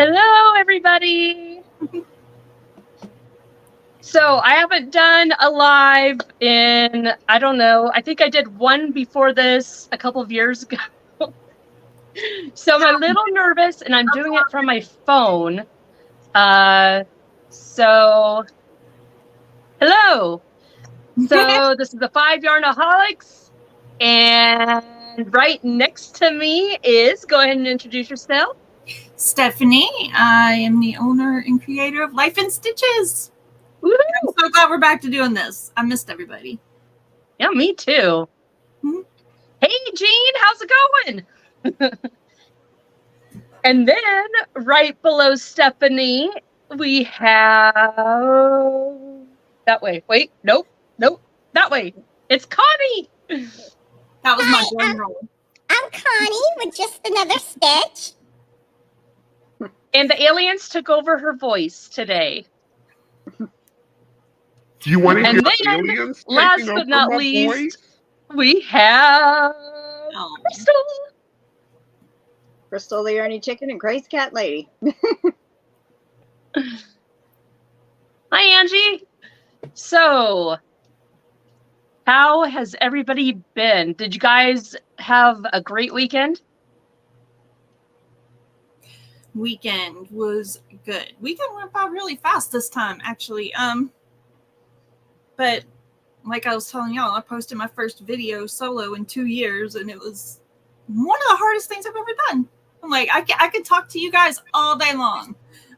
Hello, everybody. So I haven't done a live in, I don't know, I think I did one before this a couple of years ago. So I'm a little nervous and I'm doing it from my phone. So hello. So this is the 5 Yarnaholics, and right next to me is, go ahead and introduce yourself. Stephanie. I am the owner and creator of Life in Stitches. Woo-hoo! I'm so glad we're back to doing this. I missed everybody. Yeah, me too. Mm-hmm. Hey, Jean, how's it going? And then right below Stephanie, we have that way. Wait, nope, that way. It's Connie. That was my drum roll. I'm Connie with just another stitch. And the aliens took over her voice today. Do you want to And hear then, aliens last taking but over not my least, voice? we have Crystal. Crystal the Ernie Chicken and Grace Cat Lady. Hi, Angie. So, how has everybody been? Did you guys have a great weekend? Weekend was good. Weekend went by really fast this time, actually. But like I was telling y'all, I posted my first video solo in 2 years, and it was one of the hardest things I've ever done. I'm like, I could talk to you guys all day long,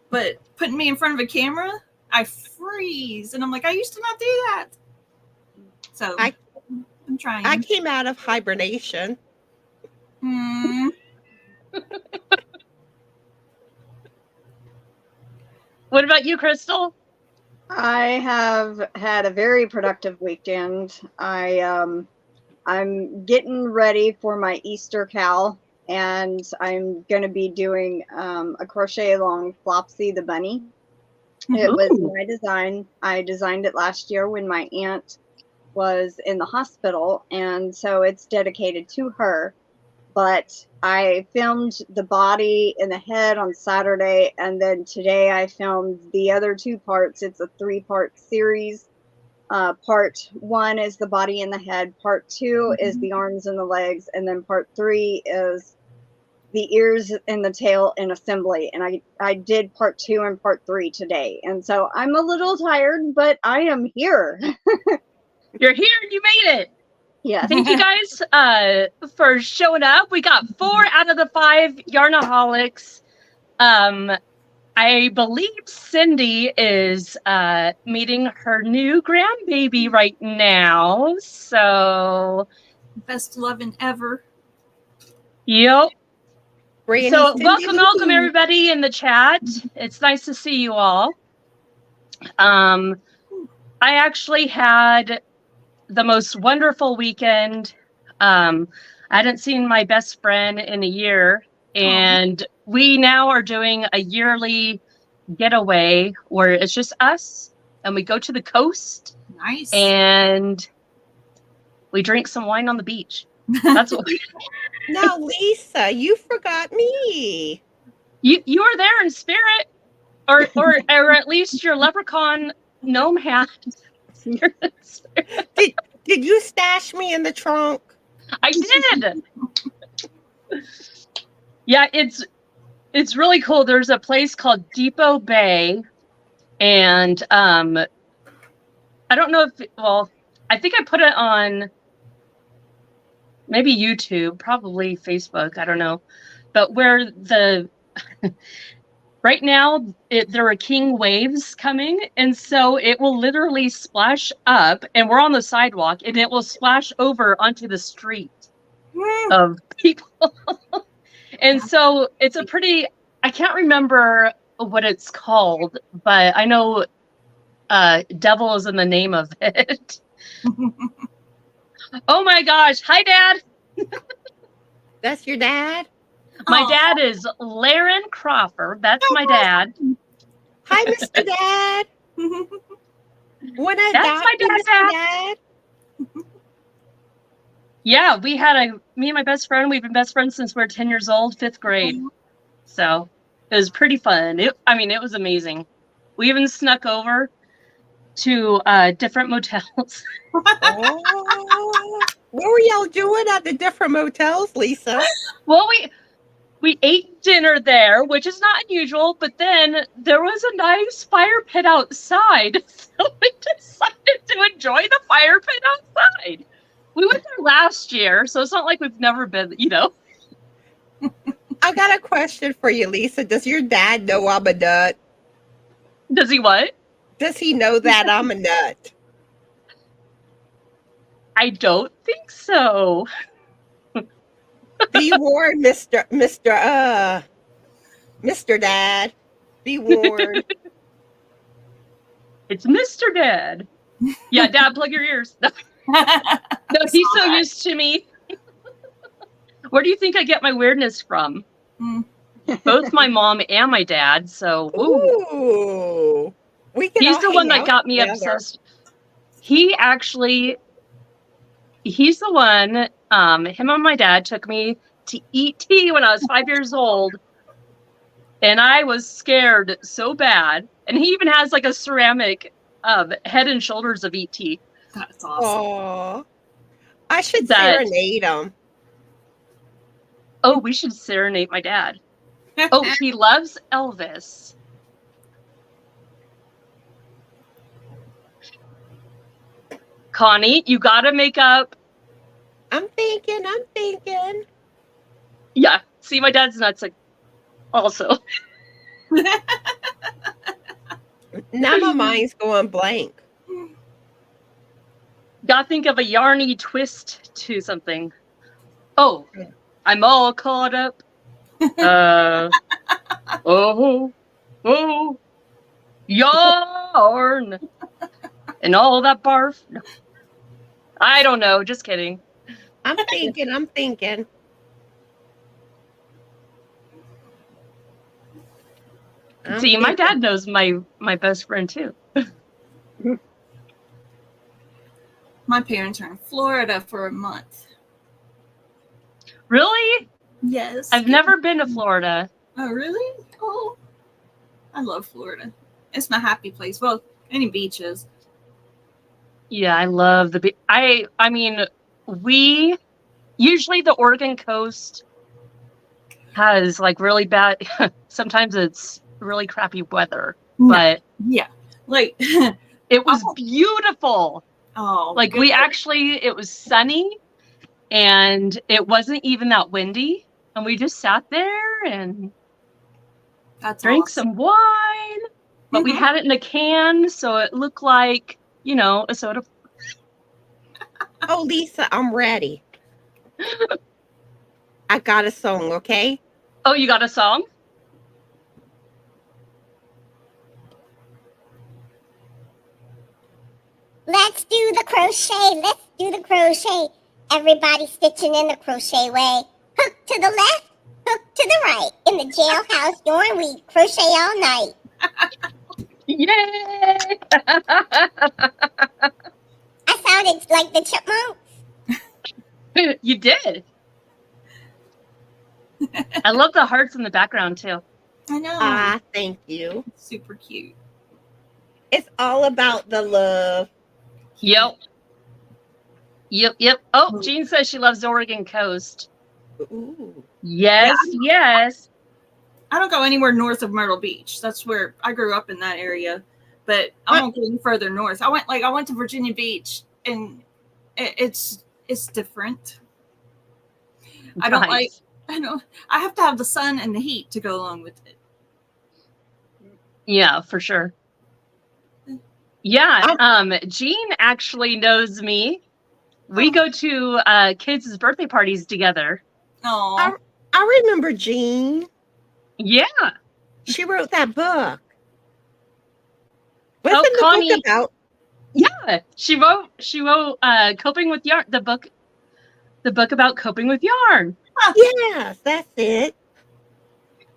but putting me in front of a camera, I freeze, and I'm like, I used to not do that. So I'm trying. I came out of hibernation. What about you, Crystal? I have had a very productive weekend. I'm getting ready for my Easter cowl, and I'm going to be doing a crochet along Flopsy the bunny. It was my design. I designed it last year when my aunt was in the hospital, and so it's dedicated to her. But I filmed the body and the head on Saturday, and then today I filmed the other 2 parts. It's a 3-part series. Part 1 is the body and the head. Part 2 is the arms and the legs, and then part 3 is the ears and the tail in assembly. And I did part 2 and part 3 today, and so I'm a little tired, but I am here. You're here. You made it. Yes. Thank you guys for showing up. We got 4 out of the 5 Yarnaholics. I believe Cindy is meeting her new grandbaby right now. So, Best loving ever. yep. Granny So Cindy welcome Lou. everybody in the chat. It's nice to see you all. I actually had the most wonderful weekend. I hadn't seen my best friend in a year, and we now are doing a yearly getaway where it's just us, and we go to the coast. Nice. And we drink some wine on the beach. That's what we Now, Lisa, you forgot me. you were there in spirit, or at least your leprechaun gnome hat. Did you stash me in the trunk? I did. Yeah, it's really cool. There's a place called Depot Bay, and I don't know if, well, I think I put it on maybe YouTube, probably Facebook, I don't know. But where the right now there are king waves coming, and so it will literally splash up, and we're on the sidewalk, and it will splash over onto the street of people. And so it's a pretty, I can't remember what it's called, but I know devil is in the name of it. Oh my gosh. Hi, Dad. That's your dad? My dad is Laren Crawford. That's my dad. Hi, Mr. Dad. When I That's die, my Mr. dad. Dad. Yeah, me and my best friend, we've been best friends since we were 10 years old, 5th grade. So It was pretty fun. It was amazing. We even snuck over to different motels. Oh, what were y'all doing at the different motels, Lisa? Well, we ate dinner there, which is not unusual, but then there was a nice fire pit outside. So we decided to enjoy the fire pit outside. We went there last year, so it's not like we've never been, I got a question for you, Lisa. Does your dad know I'm a nut? Does he what? Does he know that I'm a nut? I don't think so. Be warned, Mr. Dad. Be warned. It's Mr. Dad. Yeah, Dad, plug your ears. No, he's so used to me. Where do you think I get my weirdness from? Both my mom and my dad. So, Ooh. We can he's all the one hang that out got me together. obsessed. He's the one. Him and my dad took me to ET when I was 5 years old, and I was scared so bad. And he even has like a ceramic Head and Shoulders of ET. That's awesome. Aw. I should That- serenade him. Oh, we should serenade my dad. Oh, he loves Elvis. Connie, you gotta make up. I'm thinking. Yeah, see, my dad's nuts. Like, also, Now my mind's going blank. gotta think of a yarny twist to something. Oh, I'm all caught up. Oh, yarn, and all that barf. No. I don't know. Just kidding. I'm thinking. See, my dad knows my best friend too. My parents are in Florida for a month. Really? Yes. I've never been to Florida. Oh, really? Oh, I love Florida. It's my happy place. Well, any beaches. Yeah, I love the beach. I mean, we usually the Oregon coast has like really bad. Sometimes it's really crappy weather, but Yeah, like it was beautiful. oh, Like good. it was sunny, and it wasn't even that windy, and we just sat there and That's drank awesome. some wine. But we Mhm. had it in a can, so it looked like a soda. Oh, Lisa, I'm ready. I got a song, okay? Oh, you got a song? Let's do the crochet. Let's do the crochet. Everybody stitching in the crochet way. Hook to the left, hook to the right. In the jailhouse yarn, we crochet all night. Yay! I sounded like the chipmunks. You did. I love the hearts in the background too. I know. Thank you. Super cute. It's all about the love. Yep. Oh, Jean says she loves the Oregon coast. Ooh. Yes, yes. I don't go anywhere north of Myrtle Beach. That's where I grew up in that area, but I won't go any further north. I went to Virginia Beach, and it's different. I don't like. Nice. I have to have the sun and the heat to go along with it. Yeah, for sure. Yeah, Jean actually knows me. We go to kids' birthday parties together. Oh, I remember Jean. Yeah. She wrote that book. Wasn't the Connie. book about? Yeah, she wrote coping with yarn, the book about coping with yarn. Yes, that's it.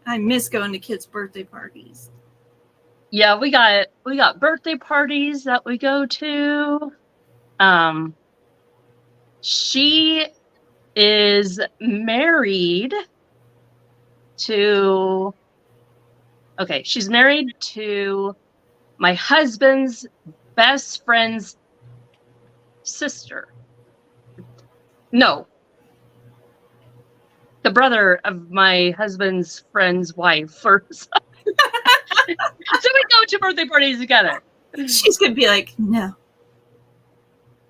I miss going to kids' birthday parties. Yeah, we got birthday parties that we go to. She is married to Okay, she's married to my husband's best friend's sister. No. The brother of my husband's friend's wife. Or so we go to birthday parties together. She's gonna be like, no.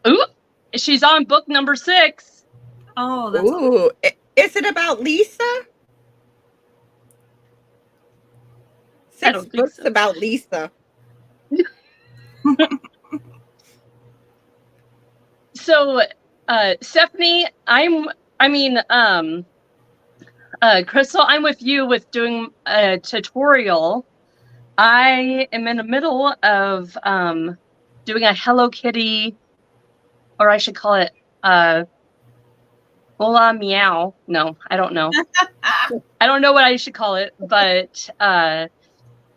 Ooh, she's on book number 6. Oh, that's Ooh, is it about Lisa? I 6 don't think books so. about Lisa. So, Stephanie, Crystal, I'm with you with doing a tutorial. I am in the middle of doing a Hello Kitty, or I should call it Hola Meow. No, I don't know. I don't know what I should call it, but a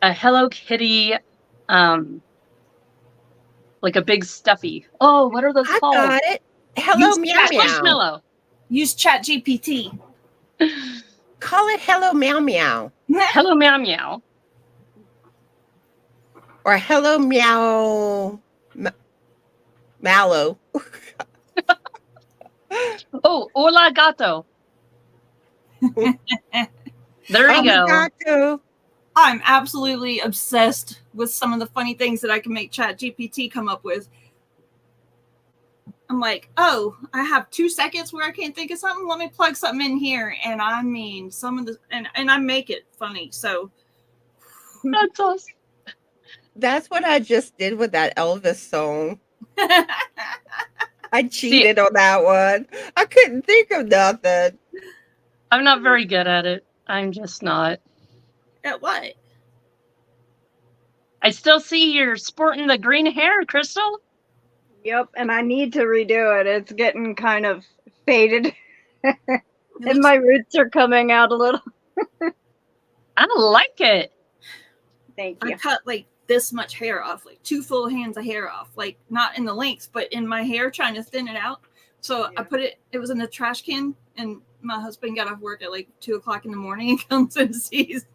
Hello Kitty, like a big stuffy. Oh, what are those I called? got it. Hello, Use meow meow. Squishmallow. use ChatGPT. Call it hello, meow meow. Hello Meow Meow. Or hello, meow mallow. Oh, Hola Gato. There you go. Arigato. I'm absolutely obsessed with some of the funny things that I can make ChatGPT come up with. I'm like, oh, I have 2 seconds where I can't think of something. Let me plug something in here. And I mean, some of the, and I make it funny. So That's awesome. That's what I just did with that Elvis song. I cheated on that one. I couldn't think of nothing. I'm not very good at it. I'm just not. at what? I still see you're sporting the green hair, Crystal. Yep, and I need to redo it. It's getting kind of faded. And my roots are coming out a little. I like it. Thank I you. cut like this much hair off, like 2 full hands of hair off, like not in the lengths, but in my hair, trying to thin it out. So I put it, it was in the trash can, and my husband got off work at like 2 o'clock in the morning and comes and sees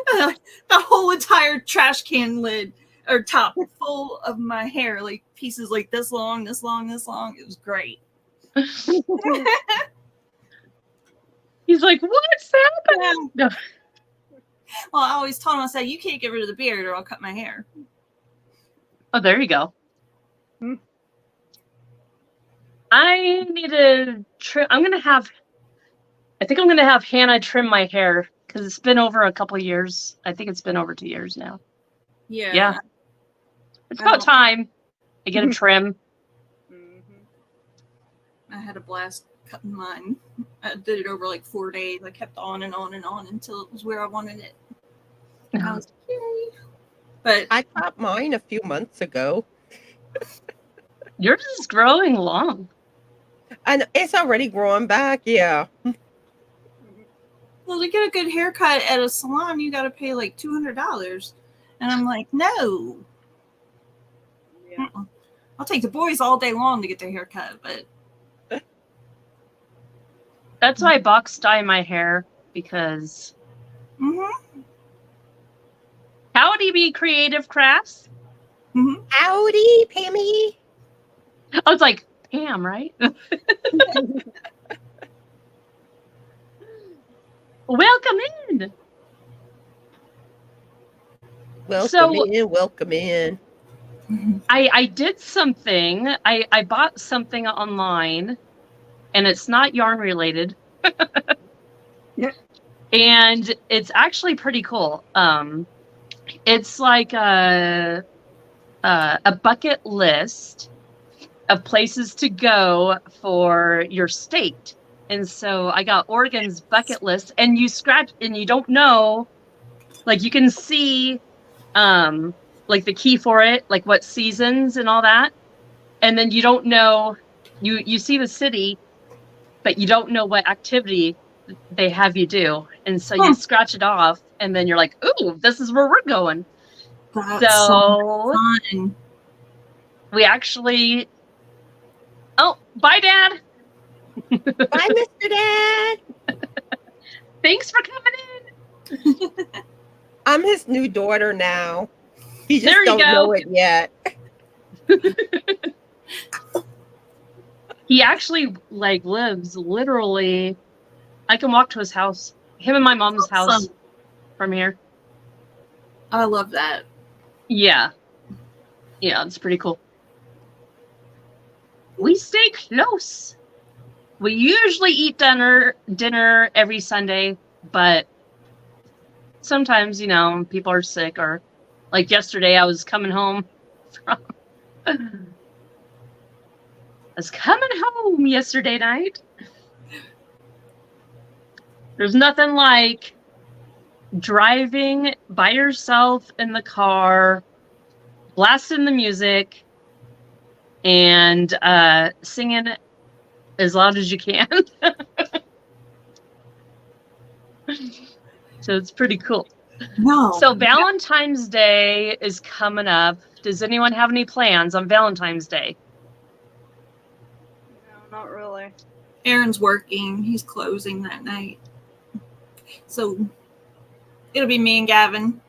the whole entire trash can lid or top full of my hair, like pieces like this long, this long, this long. It was great. He's like, what's happening? No. Well, I always told him, I said, you can't get rid of the beard or I'll cut my hair. Oh, there you go. Hmm. I need to trim. I think I'm going to have Hannah trim my hair because it's been over a couple years. I think it's been over 2 years now. Yeah. It's about time I get a trim. I had a blast cutting mine. I did it over like 4 days. I kept on and on and on until it was where I wanted it. And I was like, yay. But I cut mine a few months ago. Yours is growing long. And it's already growing back, yeah. well, to get a good haircut at a salon, you got to pay like $200. And I'm like, no. Yeah. I'll take the boys all day long to get their hair cut, but That's why I box dye my hair because howdy be Creative Crafts. Howdy, Pammy. I was like, Pam, right? Welcome in. Welcome in. I did something. I bought something online, and it's not yarn related. Yeah. And it's actually pretty cool. It's like a bucket list of places to go for your state. And so I got Oregon's bucket list, and you scratch and you don't know, like you can see like the key for it, like what seasons and all that. And then you don't know, you see the city, but you don't know what activity they have you do. And so you scratch it off, and then you're like, ooh, this is where we're going. that's so fun. We actually, oh, bye, Dad. Bye, Mr. Dad. Thanks for coming in. I'm his new daughter now. He just There you don't know go. it yet. He actually like lives literally. I can walk to his house. Him and my mom's house Awesome. from here. I love that. Yeah. Yeah, it's pretty cool. We stay close. We usually eat dinner every Sunday, but sometimes, people are sick, or like yesterday I was coming home yesterday night. There's nothing like driving by yourself in the car, blasting the music, and singing as loud as you can. So it's pretty cool. No. So Valentine's Day is coming up. Does anyone have any plans on Valentine's Day? No, not really. Aaron's working. He's closing that night. So it'll be me and Gavin.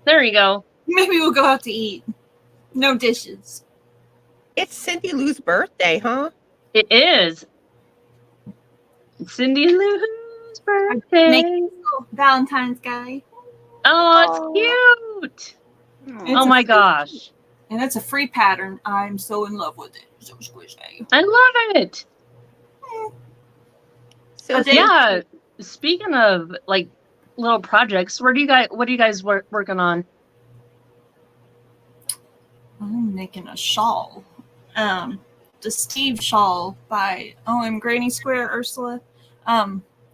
There you go. Maybe we'll go out to eat. No dishes. It's Cindy Lou's birthday, huh? It is. Cindy Lou's birthday. Make Valentine's guy. Oh, it's cute. Oh. It's Oh a my free- gosh. And it's a free pattern. I'm so in love with it. So squishy. I love it. So Yeah. Speaking of like little projects, what are you guys working on? I'm making a shawl. The Steve shawl by OM Granny Square Ursula.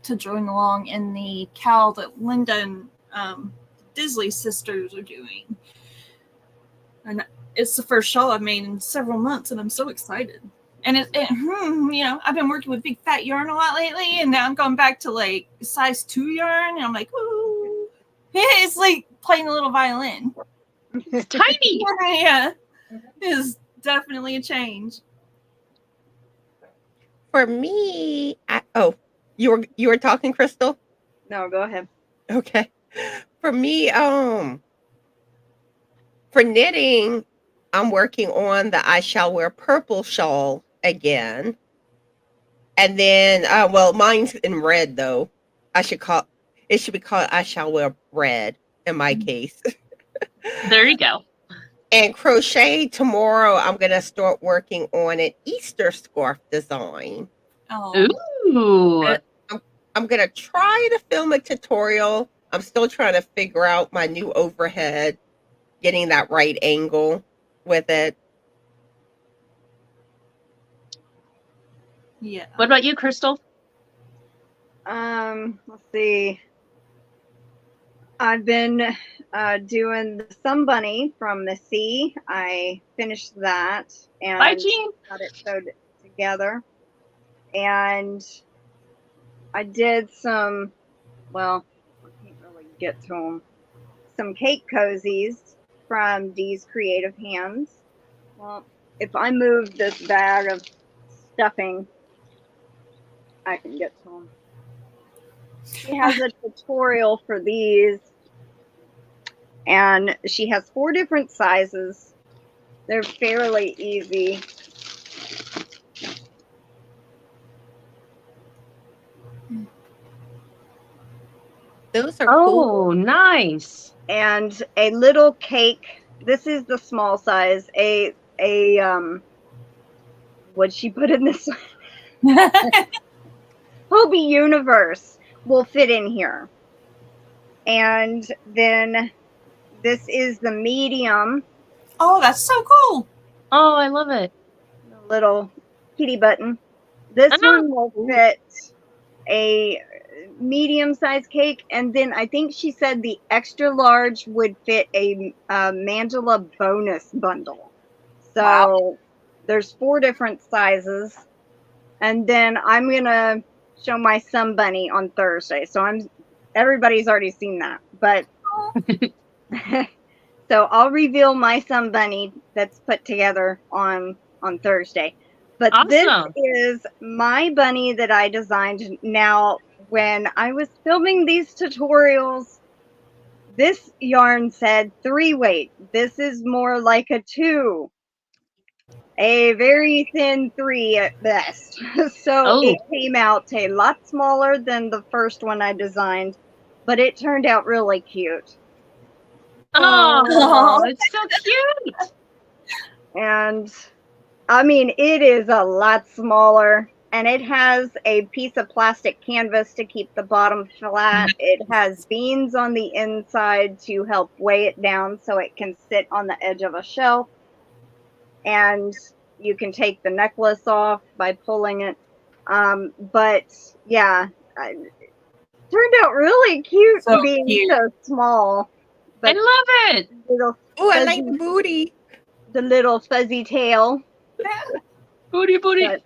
To join along in the cowl that Linda and Disley sisters are doing. And it's the first shawl I've made in several months, and I'm so excited. And I've been working with big fat yarn a lot lately, and now I'm going back to like size 2 yarn, and I'm like, ooh, it's like playing a little violin. It's tiny. Yeah, it's definitely a change. for me, you were talking, Crystal? No, go ahead. Okay. For me, for knitting, I'm working on the I Shall Wear Purple shawl again. And then, mine's in red though. It should be called I Shall Wear Red in my case. There you go. And crochet, tomorrow I'm going to start working on an Easter scarf design. Oh, Ooh. I'm going to try to film a tutorial. I'm still trying to figure out my new overhead, getting that right angle with it. yeah. What about you, Crystal? Let's see. I've been doing the Sun Bunny from the Sea. I finished that and Bye, Jean. got it sewed together. And I did some, I can't really get to them, some cake cozies from Dee's Creative Hands. Well, if I move this bag of stuffing, I can get to them. She has a tutorial for these, and she has 4 different sizes. They're fairly easy. Those are cool. Oh, nice. And a little cake. This is the small size. What'd she put in this? Hobie Universe will fit in here. And then this is the medium. Oh, that's so cool. Oh, I love it. The little kitty button. This Uh-huh. one will fit a medium-sized cake, and then I think she said the extra large would fit a Mandala bonus bundle. So Wow. there's 4 different sizes, and then I'm gonna show my Sun Bunny on Thursday. So everybody's already seen that, but so I'll reveal my Sun Bunny that's put together on Thursday. But this Awesome. is my bunny that I designed. Now, when I was filming these tutorials, this yarn said 3 weight. This is more like a 2. A very thin 3 at best. So Oh. it came out a lot smaller than the first one I designed, but it turned out really cute. Oh, it's so cute. And I mean, it is a lot smaller, and it has a piece of plastic canvas to keep the bottom flat. It has beans on the inside to help weigh it down so it can sit on the edge of a shelf. And you can take the necklace off by pulling it. But yeah, it turned out really cute So being cute. so small. I love it. Little Oh, I like fuzzy, the booty. the little fuzzy tail. Booty, booty. But-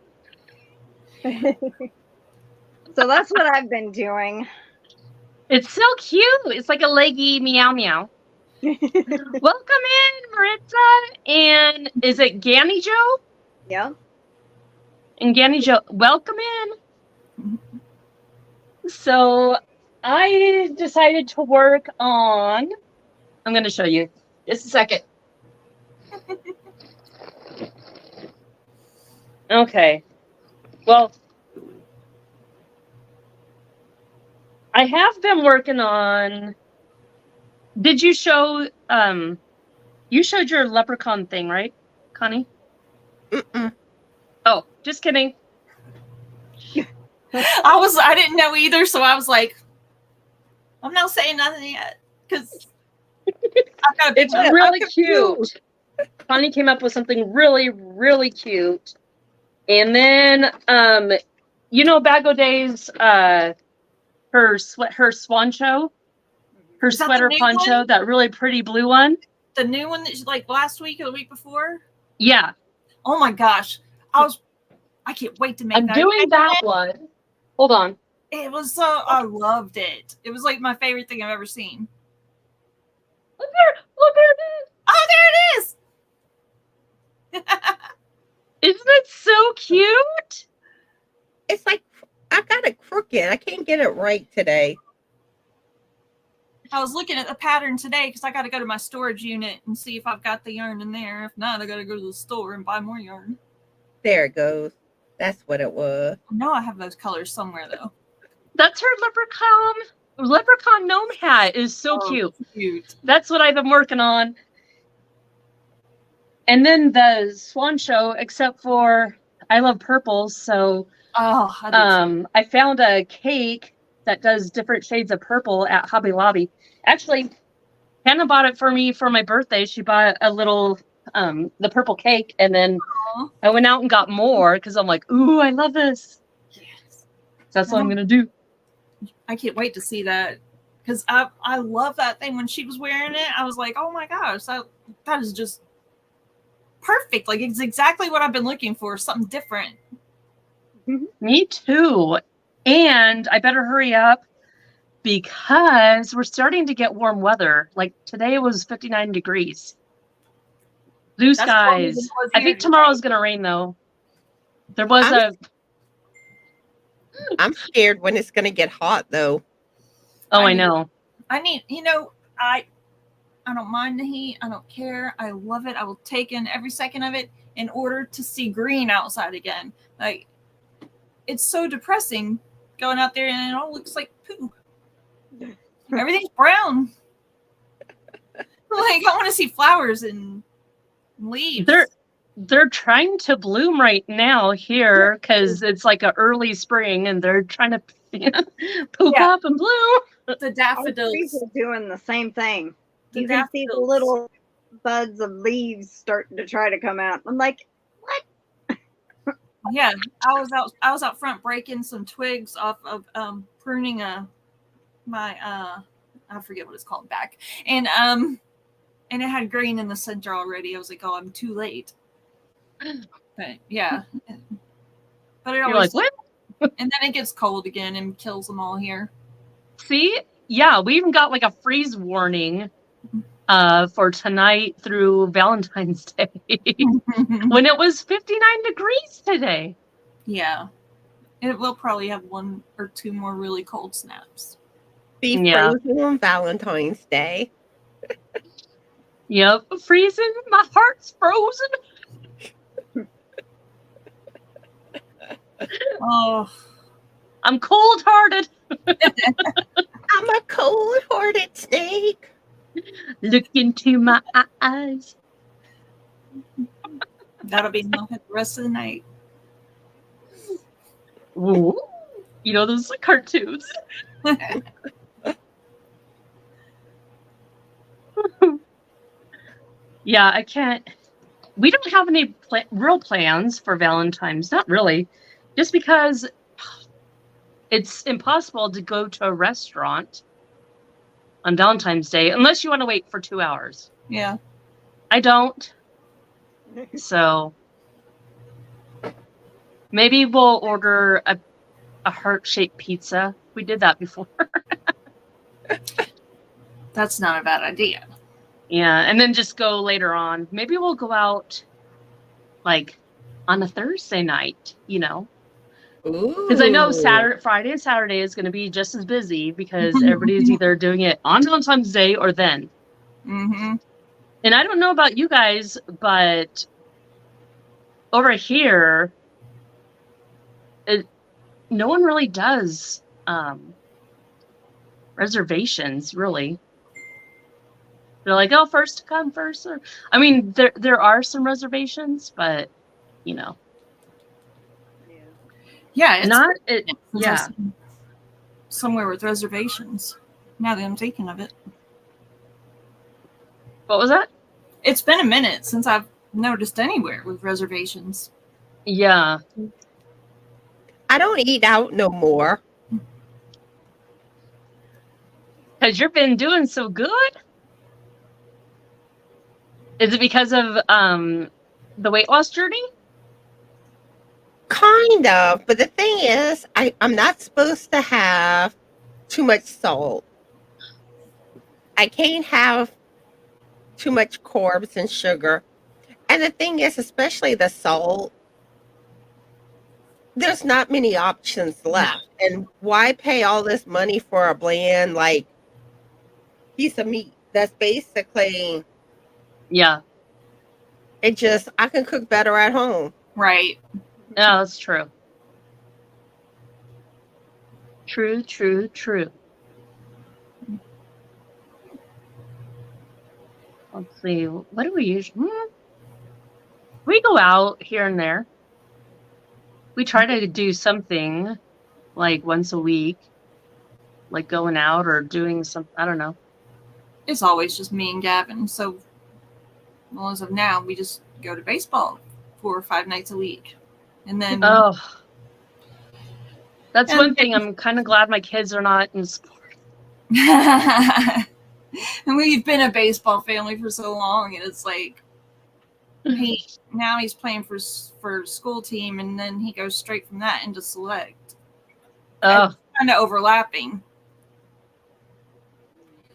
So that's what I've been doing. It's so cute. It's like a leggy meow meow. Welcome in, Maritza. And is it Ganny Joe? Yeah. And Ganny Joe, welcome in. So I decided to work on, I'm going to show you. Just a second. Okay. Well, I have been working on, did you show, you showed your leprechaun thing, right, Connie? Mm-mm. Oh, just kidding. I didn't know either, so I was like, I'm not saying nothing yet because I've got a It's picture. really I'm cute. Connie came up with something really, really cute. And then, you know, Bag O' Day's, her swan show, her Is that the sweater new poncho, one? that really pretty blue one. The new one that's like last week or the week before. Yeah, Oh my gosh, I can't wait to make I'm that. doing that one. Hold on. It was so I loved it. It was like my favorite thing I've ever seen. Look there it Oh, there it is. is. Isn't it so cute? It's like I got it crooked. I can't get it right today. I was looking at the pattern today because I got to go to my storage unit and see if I've got the yarn in there. If not, I got to go to the store and buy more yarn. There it goes. That's what it was. I know I have those colors somewhere though. That's her leprechaun gnome hat is so Oh, cute. Cute. That's what I've been working on. And then the swan show, except for I love purples, so Oh, I do too. I found a cake that does different shades of purple at Hobby Lobby. Actually, Hannah bought it for me for my birthday. She bought a little the purple cake, and then Aw. I went out and got more because I'm like, ooh, I love this. Yes. That's what I'm gonna do. I can't wait to see that because I love that thing. When she was wearing it, I was like, oh my gosh, that is just perfect. Like it's exactly what I've been looking for. Something different. Me too. And I better hurry up because we're starting to get warm weather. Like today was 59 degrees. Blue That's warmer than skies. it was I here think today. tomorrow's gonna rain though. There was I'm scared when it's gonna get hot though. I know. I need, I don't mind the heat. I don't care. I love it. I will take in every second of it in order to see green outside again. Like, it's so depressing going out there and it all looks like poo. Everything's brown. Like, I want to see flowers and leaves. They're trying to bloom right now here because it's like a early spring and they're trying to poop Yeah. up and bloom. The Our daffodils. trees are doing the same thing. The You can see the daffodils. little buds of leaves starting to try to come out. I'm like, what? Yeah, I was out front breaking some twigs off of pruning my I forget what it's called back. And it had green in the center already. I was like, oh, I'm too late. But yeah. But it You're always like, what? and then it gets cold again and kills them all here. See? Yeah, we even got like a freeze warning for tonight through Valentine's Day when it was 59 degrees today. Yeah. It will probably have 1 or 2 more really cold snaps. Be Yeah. frozen on Valentine's Day. Yep. Freezing. My heart's frozen. Oh, I'm cold-hearted. I'm a cold-hearted snake. Look into my eyes. that'll be enough for the rest of the night. Ooh. You know those cartoons. Yeah, I can't. We don't have any real plans for Valentine's. Not really. Just because it's impossible to go to a restaurant on Valentine's Day unless you want to wait for 2 hours. Yeah. I don't. So maybe we'll order a heart-shaped pizza. We did that before. That's not a bad idea. Yeah, and then just go later on. Maybe we'll go out like on a Thursday night, you know. Because I know Friday and Saturday is going to be just as busy because everybody's either doing it on Valentine's Day or then. Mm-hmm. And I don't know about you guys, but over here, no one really does reservations, really. They're like, oh, first to come first. Or, I mean, there are some reservations, but, you know. Yeah, it's Not it. since Yeah. I've seen somewhere with reservations. Now that I'm thinking of it, What was that? it's been a minute since I've noticed anywhere with reservations. Yeah. I don't eat out no more. Because you've been doing so good. Is it because of the weight loss journey? Kind of. But the thing is, I'm not supposed to have too much salt. I can't have too much carbs and sugar. And the thing is, especially the salt, there's not many options left. And why pay all this money for a bland, like, piece of meat that's basically, Yeah. I can cook better at home. Right. Yeah, that's true. True. Let's see. What do we usually? We go out here and there. We try to do something like once a week, like going out or doing some. I don't know. It's always just me and Gavin. So, well, as of now, we just go to baseball 4 or 5 nights a week. And then Oh, that's And one thing. I'm kind of glad my kids are not in sports. and we've been a baseball family for so long, and it's like now he's playing for school team, and then he goes straight from that into select. Oh, Kind of overlapping.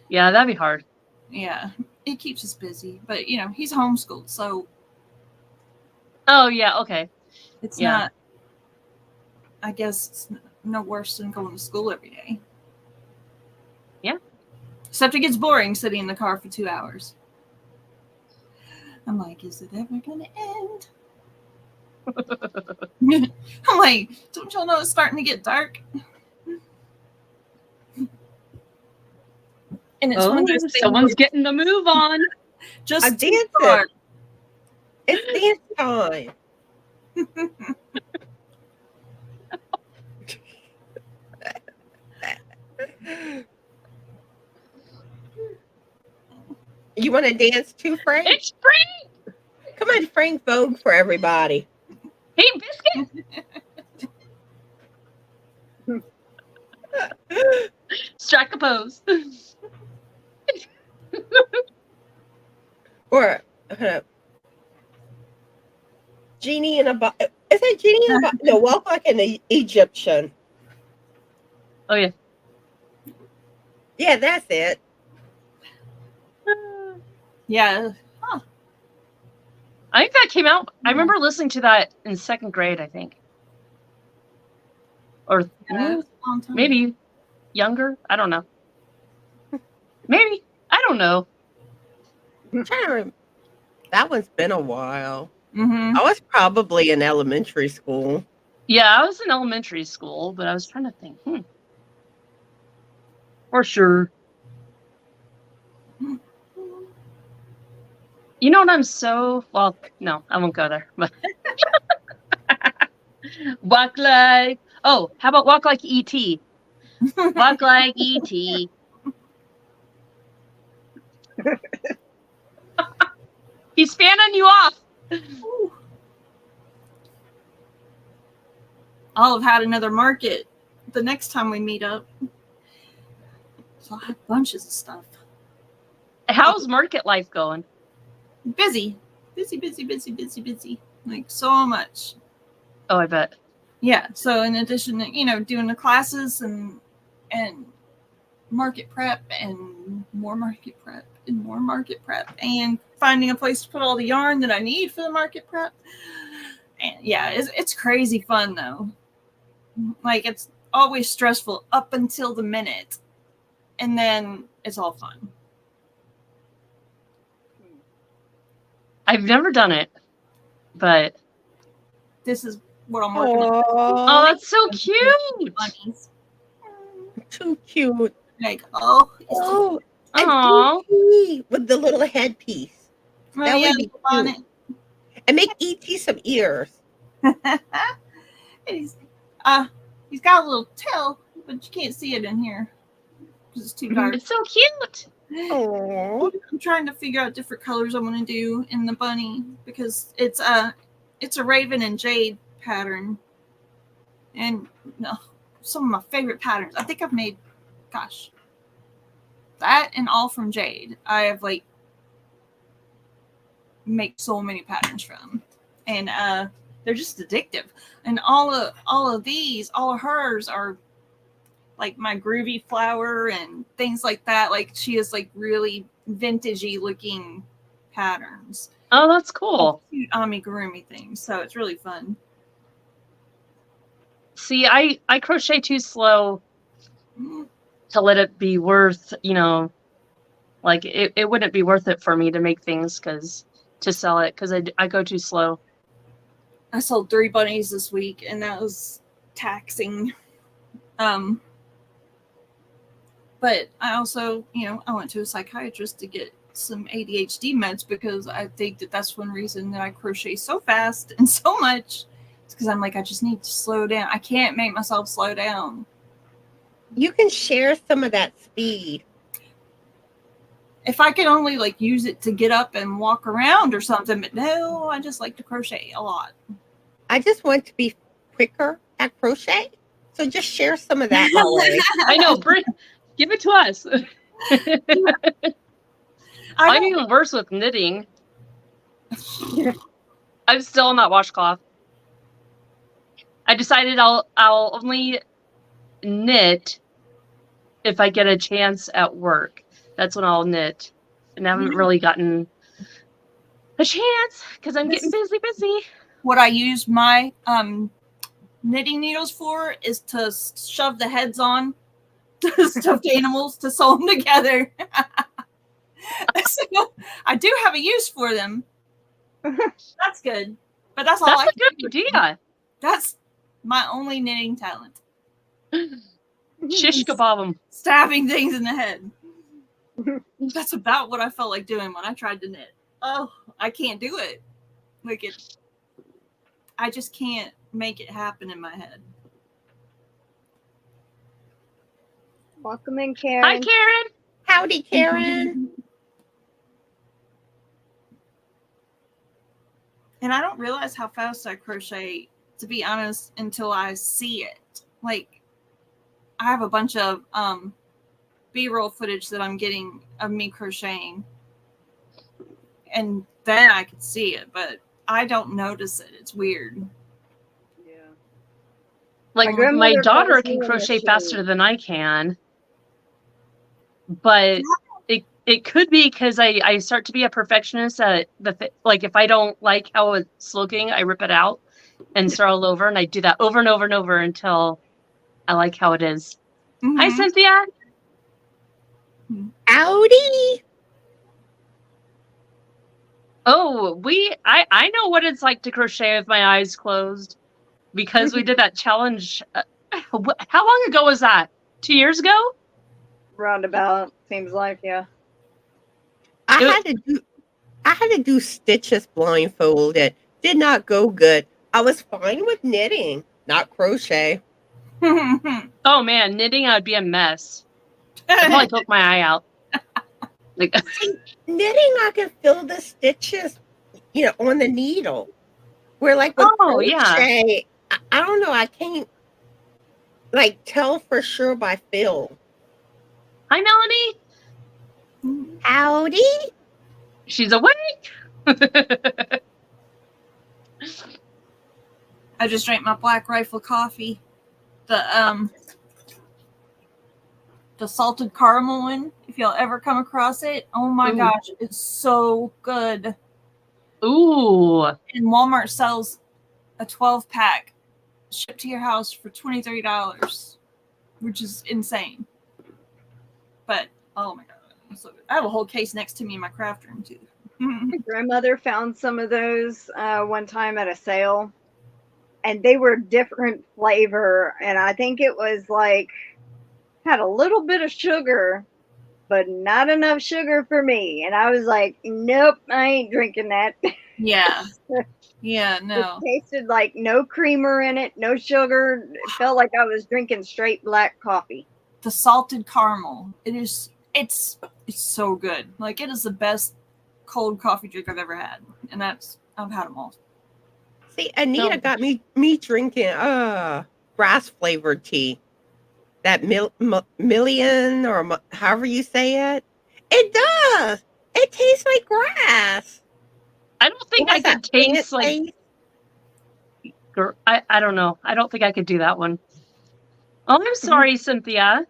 yeah, that'd be hard. Yeah, it keeps us busy, but he's homeschooled, so Oh, yeah, okay. it's Yeah. not. I guess it's no worse than going to school every day. Yeah. Except it gets boring sitting in the car for 2 hours. I'm like, is it ever going to end? I'm like, don't y'all know it's starting to get dark? And it's one of those things Someone's where getting the move on. just I too did dark. It's dance time. You want to dance too, Frank? It's spring. Come on, Frank Vogue for everybody. Hey, Biscuit. Strike a pose. Or Genie in a Box. Is that Genie in a Box? No, walk like an Egyptian. Oh, yeah. Yeah, that's it. Yeah. I think that came out. I remember listening to that in 2nd grade, I think. Or Yeah, it was a long time. maybe younger. I don't know. Maybe. I don't know. I'm trying to remember. That one's been a while. Mm-hmm. I was probably in elementary school. Yeah, I was in elementary school, but I was trying to think. For sure. You know what I'm so... Well, no, I won't go there. But walk like... Oh, how about walk like E.T.? Walk like E.T. He's fanning you off. I'll have had another market the next time we meet up. So I'll have bunches of stuff. How's market life going? Busy. Busy. Like so much. Oh, I bet. Yeah. So in addition to, doing the classes and market prep and more market prep and more market prep and finding a place to put all the yarn that I need for the market prep. And yeah, it's crazy fun though. Like it's always stressful up until the minute. And then it's all fun. I've never done it, but... This is what I'm working on. Oh, that's so cute. Bunnies. Too cute. Like, oh, it's Oh, Aw. and with the little headpiece. That would be on cute. And make E.T. some ears. it. He's got a little tail, but you can't see it in here because it's too dark. It's so cute. Oh, I'm trying to figure out different colors I want to do in the bunny because it's a raven and jade pattern, and some of my favorite patterns. I think I've made, gosh, that and all from jade. I have make so many patterns from, and they're just addictive. And all of these, all of hers are like my groovy flower and things like that. Like she is like really vintagey looking patterns. Oh, that's cool. Cute amigurumi things. So it's really fun. See, I crochet too slow to let it be worth, like it wouldn't be worth it for me to make things to sell it because I go too slow. I sold 3 bunnies this week and that was taxing. But I also, I went to a psychiatrist to get some ADHD meds because I think that's one reason that I crochet so fast and so much. It's because I'm like, I just need to slow down. I can't make myself slow down. you can share some of that speed. If I could only use it to get up and walk around or something, but no, I just like to crochet a lot. I just want to be quicker at crochet. So just share some of that, Valerie. I know, give it to us. I'm even worse with knitting. I'm still on that washcloth. I decided I'll only knit if I get a chance at work. That's when I'll knit. And I haven't really gotten a chance because I'm getting busy. What I use my knitting needles for is to shove the heads on to stuffed animals to sew them together. So I do have a use for them. That's good. But that's all That's a good idea. That's my only knitting talent. Shish kebab 'em. Stabbing things in the head. That's about what I felt like doing when I tried to knit. Oh, I can't do it. I just can't make it happen in my head. Welcome in, Karen. Hi, Karen. Howdy, Karen. And I don't realize how fast I crochet, to be honest, until I see it. I have a bunch of B-roll footage that I'm getting of me crocheting. And then I can see it, but I don't notice it. It's weird. Yeah. My grandmother daughter calls can me a crochet machine. faster than I can. But it could be because I start to be a perfectionist at if I don't like how it's looking, I rip it out and start all over, and I do that over and over and over until I like how it is. Mm-hmm. Hi, Cynthia. Howdy. Oh, I know what it's like to crochet with my eyes closed because we did that challenge. How long ago was that? 2 years ago? Roundabout seems like, yeah. I had to do stitches blindfolded. Did not go good. I was fine with knitting, not crochet. Oh man, knitting, I'd be a mess. I'd probably poke my eye out. Like, Knitting, I can feel the stitches, on the needle. Where like with crochet, I don't know. I can't tell for sure by feel. Hi, Melanie. Howdy. She's awake. I just drank my Black Rifle coffee. The salted caramel one. If y'all ever come across it, oh my gosh, it's so good. Ooh. And Walmart sells a 12-pack shipped to your house for $23, which is insane. But oh my god, it's so good. I have a whole case next to me in my craft room too. My grandmother found some of those one time at a sale, and they were different flavor, and I think it was like had a little bit of sugar, but not enough sugar for me. And I was like, nope, I ain't drinking that. Yeah. Yeah, no. It tasted like no creamer in it, no sugar. It felt like I was drinking straight black coffee. The salted caramel, it's so good. Like, it is the best cold coffee drink I've ever had, and I've had them all. See, Anita got me drinking grass flavored tea. That million or however you say it. It does. It tastes like grass. I don't think I could taste like. I don't know. I don't think I could do that one. Oh, I'm sorry, Cynthia.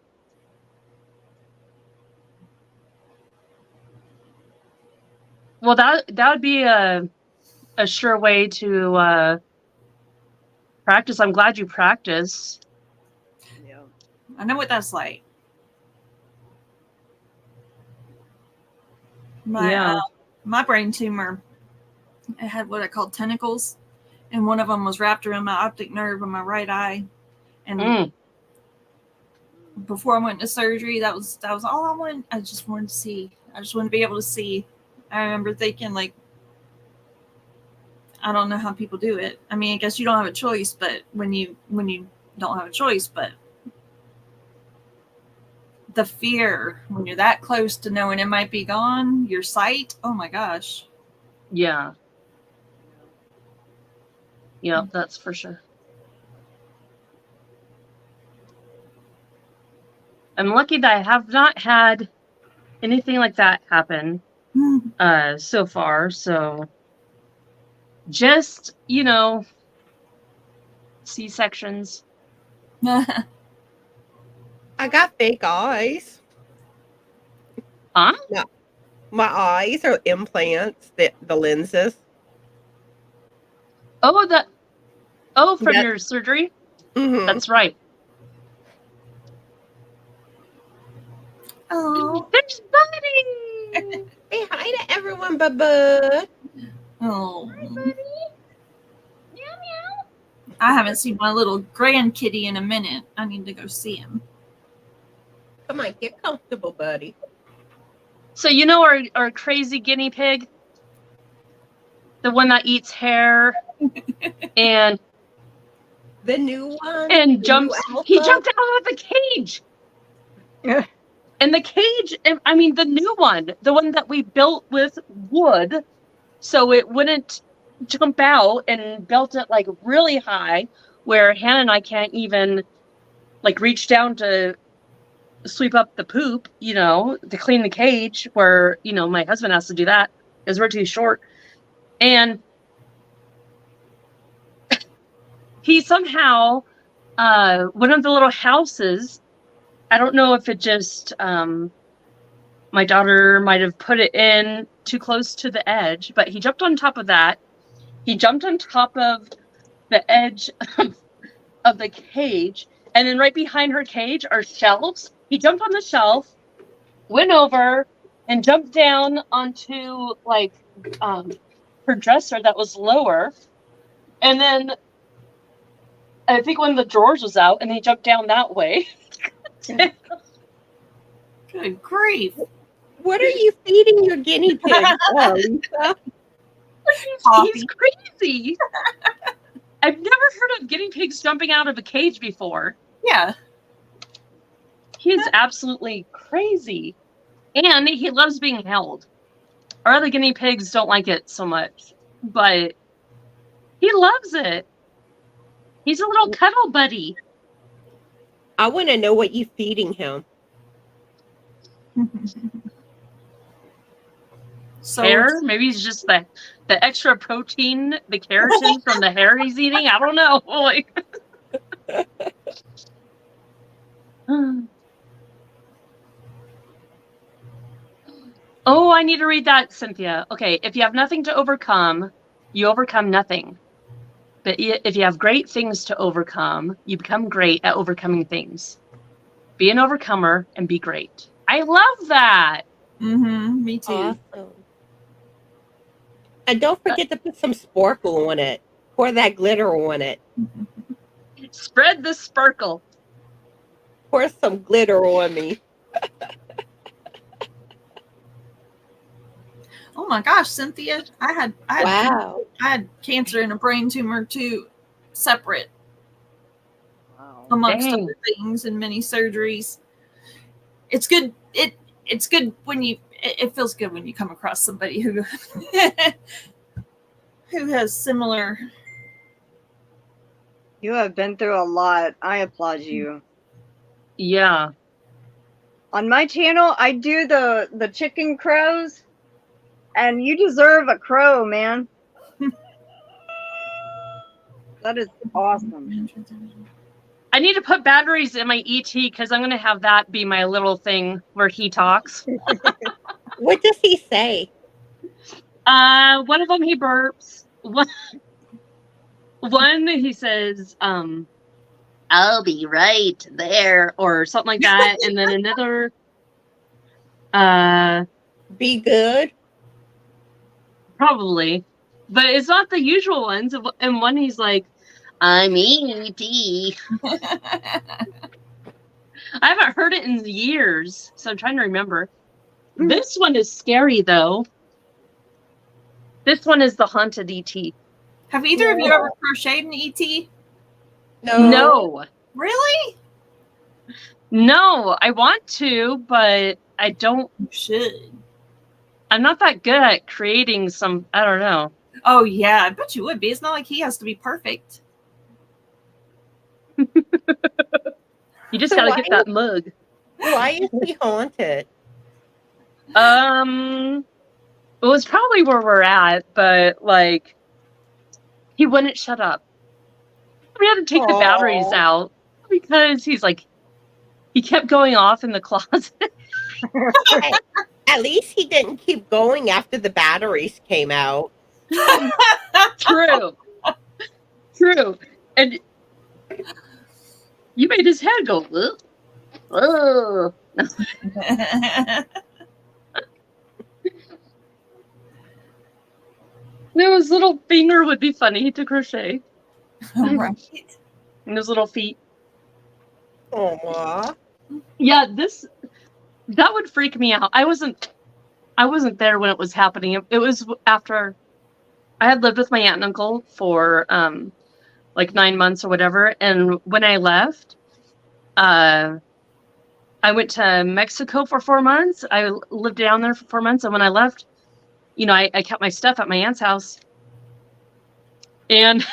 Well, that would be a sure way to practice. I'm glad you practice. Yeah. I know what that's like. My brain tumor, it had what I called tentacles, and one of them was wrapped around my optic nerve in my right eye. And before I went to surgery, that was all I wanted. I just wanted to see. I just wanted to be able to see. I remember thinking, like, I don't know how people do it. I mean, I guess you don't have a choice, but when you don't have a choice, but the fear when you're that close to knowing it might be gone, your sight, oh my gosh. Yeah. Yeah, that's for sure. I'm lucky that I have not had anything like that happen so far. So just, C-sections. I got fake eyes. Huh? No, my eyes are implants, the lenses. From your surgery? Mm-hmm. That's right. Oh, There's Buddy! Say hi to everyone, Bubba. Oh. Hi, buddy. Meow, meow. I haven't seen my little grandkitty in a minute. I need to go see him. Come on, get comfortable, buddy. So our crazy guinea pig? The one that eats hair and The new one? and jumps. He jumped out of the cage. Yeah. And the cage, I mean, the new one, the one that we built with wood, so it wouldn't jump out, and built it like really high, where Hannah and I can't even like reach down to sweep up the poop, to clean the cage, where, my husband has to do that because we're too short. And he somehow, one of the little houses, I don't know if it just, my daughter might have put it in too close to the edge, but he jumped on top of that. He jumped on top of the edge of the cage, and then right behind her cage are shelves. He jumped on the shelf, went over and jumped down onto like her dresser that was lower, and then I think one of the drawers was out, and he jumped down that way. Good grief. What are you feeding your guinea pig? Lisa? He's crazy. I've never heard of guinea pigs jumping out of a cage before. Yeah. He's absolutely crazy. And he loves being held. Our other guinea pigs don't like it so much, but he loves it. He's a little cuddle buddy. I want to know what you're feeding him. So Hair? Maybe he's just the extra protein, the keratin from the hair he's eating. I don't know. Like, oh, I need to read that, Cynthia. Okay, if you have nothing to overcome, you overcome nothing. But if you have great things to overcome, you become great at overcoming things. Be an overcomer and be great. I love that. me too. Awesome. And don't forget to put some sparkle on it. Pour that glitter on it. Spread the sparkle. Pour some glitter on me. Oh my gosh, Cynthia. I had cancer and a brain tumor too, separate Wow. amongst Dang. other things and many surgeries. It's good. It's good when it feels good when you come across somebody who who has similar. You have been through a lot. I applaud you. Yeah. On my channel, I do the chicken crows, and you deserve a crow, man. That is awesome. I need to put batteries in my ET because I'm going to have that be my little thing where he talks. What does he say? One of them he burps. One he says, I'll be right there, or something like that. And then another, Be good. probably. But it's not the usual ones. And one he's like, I'm E.T. I haven't heard it in years, so I'm trying to remember. This one is scary, though. This one is the haunted ET. Have either of you ever crocheted an ET? No. Really? No, I want to, but I don't. You should. I'm not that good at creating some. I don't know. Oh yeah, I bet you would be. It's not like he has to be perfect. You just So gotta why- get that mug. Why is he haunted? It was probably where we're at, but like, he wouldn't shut up. We had to take the batteries Aw. out because he's like, he kept going off in the closet. At least he didn't keep going after the batteries came out. True. True. And you made his head go, ugh. Ugh. No, his little finger would be funny to crochet. Right. And his little feet. Aw. Yeah, that would freak me out. I wasn't there when it was happening. It was after I had lived with my aunt and uncle for like 9 months or whatever. And when I left, I went to Mexico for 4 months. I lived down there for 4 months. And when I left, you know, I kept my stuff at my aunt's house. And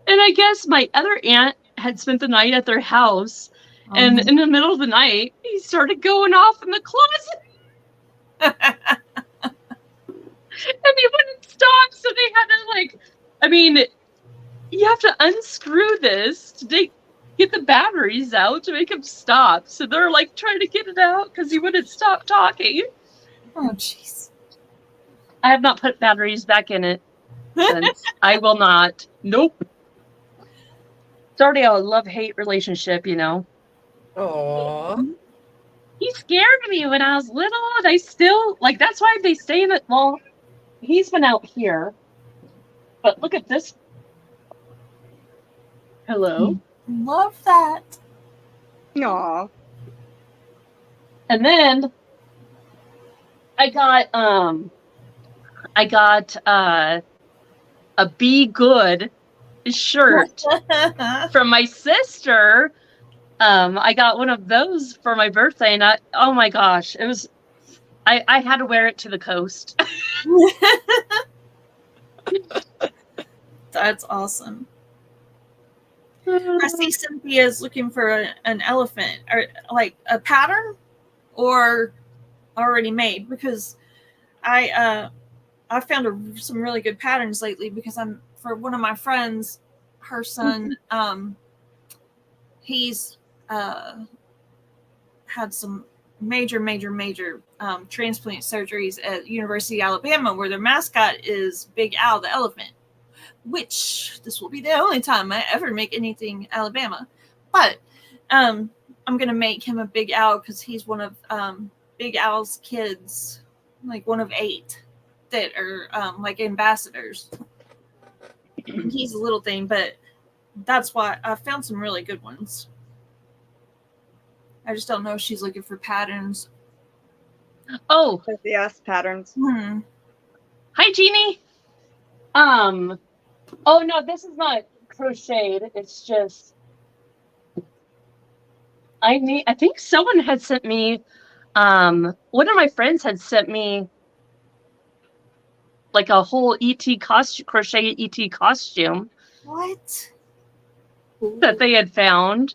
I guess my other aunt had spent the night at their house. And in the middle of the night, he started going off in the closet. And he wouldn't stop. So they had to, like, I mean, you have to unscrew this to get the batteries out to make him stop. So they're, like, trying to get it out because he wouldn't stop talking. Oh jeez. I have not put batteries back in it since. I will not. Nope. It's already a love-hate relationship, you know. Aw. He he scared me when I was little, and I still like. That's why they stay in it. Well, he's been out here, but look at this. Hello. Love that. Aw. And then I got a Be Good shirt from my sister. I got one of those for my birthday, and oh my gosh, it was. I had to wear it to the coast. That's awesome. I see Cynthia's looking for an elephant, or like a pattern, or already made, because I found some really good patterns lately, because I'm for one of my friends, her son, he's had some major transplant surgeries at University of Alabama, where their mascot is Big Al the elephant, which this will be the only time I ever make anything Alabama. But I'm gonna make him a Big Al because he's one of Big Al's kids, like one of 8 that are like ambassadors. He's a little thing, but that's why I found some really good ones. I just don't know if she's looking for patterns. Oh, Yes, patterns. hi, Jeannie. Oh no, this is not crocheted. It's just I think someone had sent me. One of my friends had sent me like a whole crochet ET costume What? that they had found.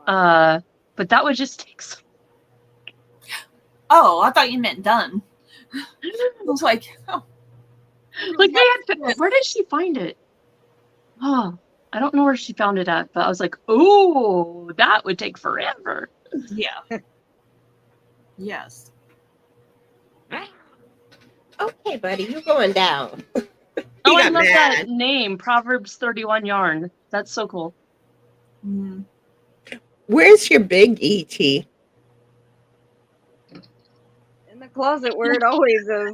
But that would just take so. Oh, I thought you meant done. I was like, oh. Like they had. Where did she find it? Oh, I don't know where she found it at, but I was like, oh, that would take forever. Yeah. Yes. Okay, buddy, you're going down. Oh, I got love that mad. name, Proverbs 31 yarn. That's so cool. Where's your big ET? In the closet where it always is.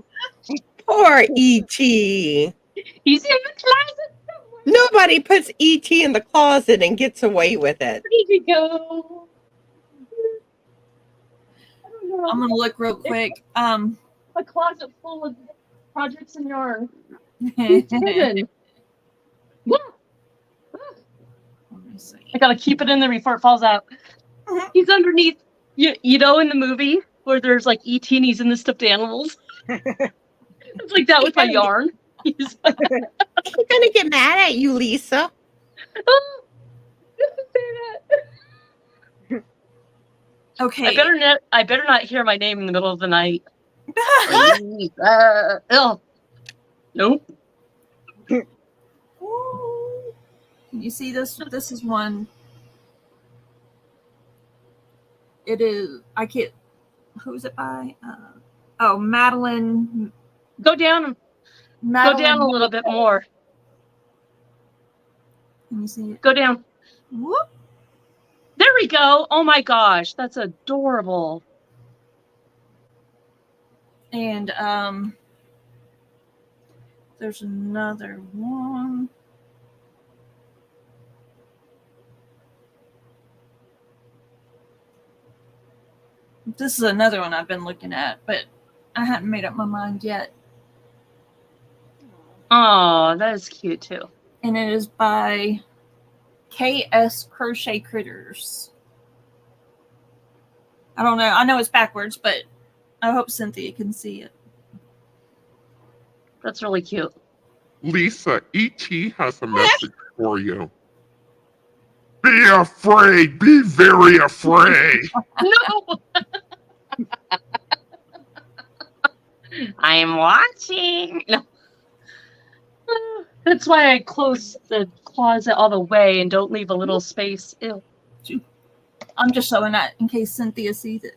Poor ET. He's in the closet. Nobody puts ET in the closet and gets away with it. Where did he go? I don't know. I'm gonna look real quick. A closet full of projects and yarn. Let me Hidden. Yeah. see. I gotta keep it in there before it falls out. He's underneath. You know, in the movie where there's like ET and he's in the stuffed animals. It's like that with my yarn. He's like, He's gonna get mad at you, Lisa. oh, don't say that. Okay. I better not hear my name in the middle of the night. Nope. You see this? This is one. It is. I can't. Who's it by? Madeline. Go down. Go down a little bit more. Can you see it? Go down. Whoop. There we go. Oh my gosh, that's adorable. And there's another one. This is another one I've been looking at, but I hadn't made up my mind yet. Oh, that is cute too. And it is by KS Crochet Critters. I don't know. I know it's backwards, but I hope Cynthia can see it. That's really cute. Lisa, E.T. has a message for you. Be afraid. Be very afraid. No. I'm watching. No. That's why I close the closet all the way and don't leave a little space. Ew. I'm just showing that in case Cynthia sees it.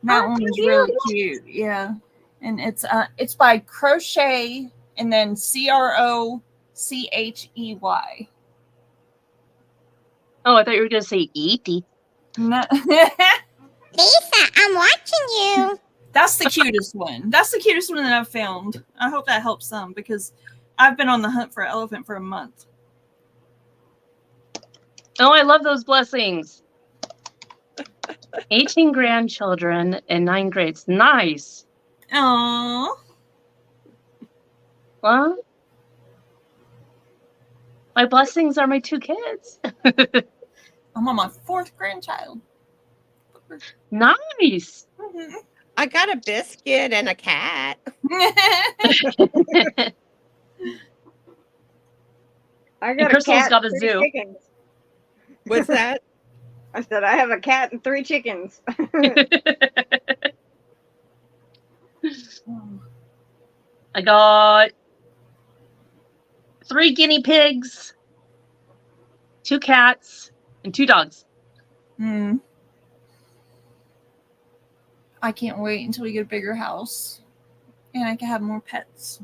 That one is really cute. Yeah. And it's by Crochet and then CROCHEY. Oh, I thought you were gonna say E.T. No. Lisa, I'm watching you. That's the cutest one. That's the cutest one that I've found. I hope that helps some because I've been on the hunt for an elephant for a month. Oh, I love those blessings. 18 grandchildren in 9 grades. Nice. Aww. Well, my blessings are my 2 kids. I'm on my 4th grandchild. Nice. I got a biscuit and a cat. I got Crystal's a cat got a and 3 zoo. chickens. What's that? I said I have a cat and 3 chickens. I got 3 guinea pigs, 2 cats, and 2 dogs. I can't wait until we get a bigger house and I can have more pets.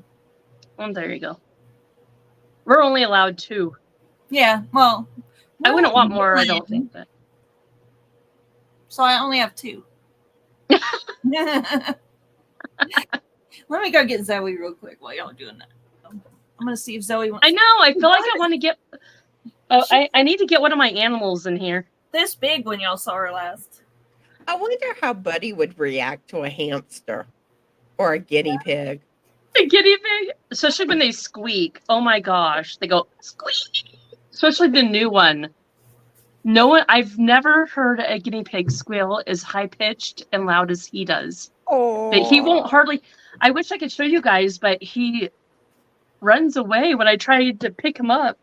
Oh, there you go. We're only allowed 2. Yeah, well, I wouldn't want more, I don't think. But So I only have 2. Let me go get Zoe real quick while y'all are doing that. I'm gonna see if Zoe wants. I know. I feel like I want to get. Oh, I need to get one of my animals in here. This big when y'all saw her last. I wonder how Buddy would react to a hamster or a guinea pig. A guinea pig, especially when they squeak. Oh my gosh, they go squeak. Especially the new one. No one. I've never heard a guinea pig squeal as high pitched and loud as he does. Oh, But he won't hardly. I wish I could show you guys, but he runs away when I try to pick him up.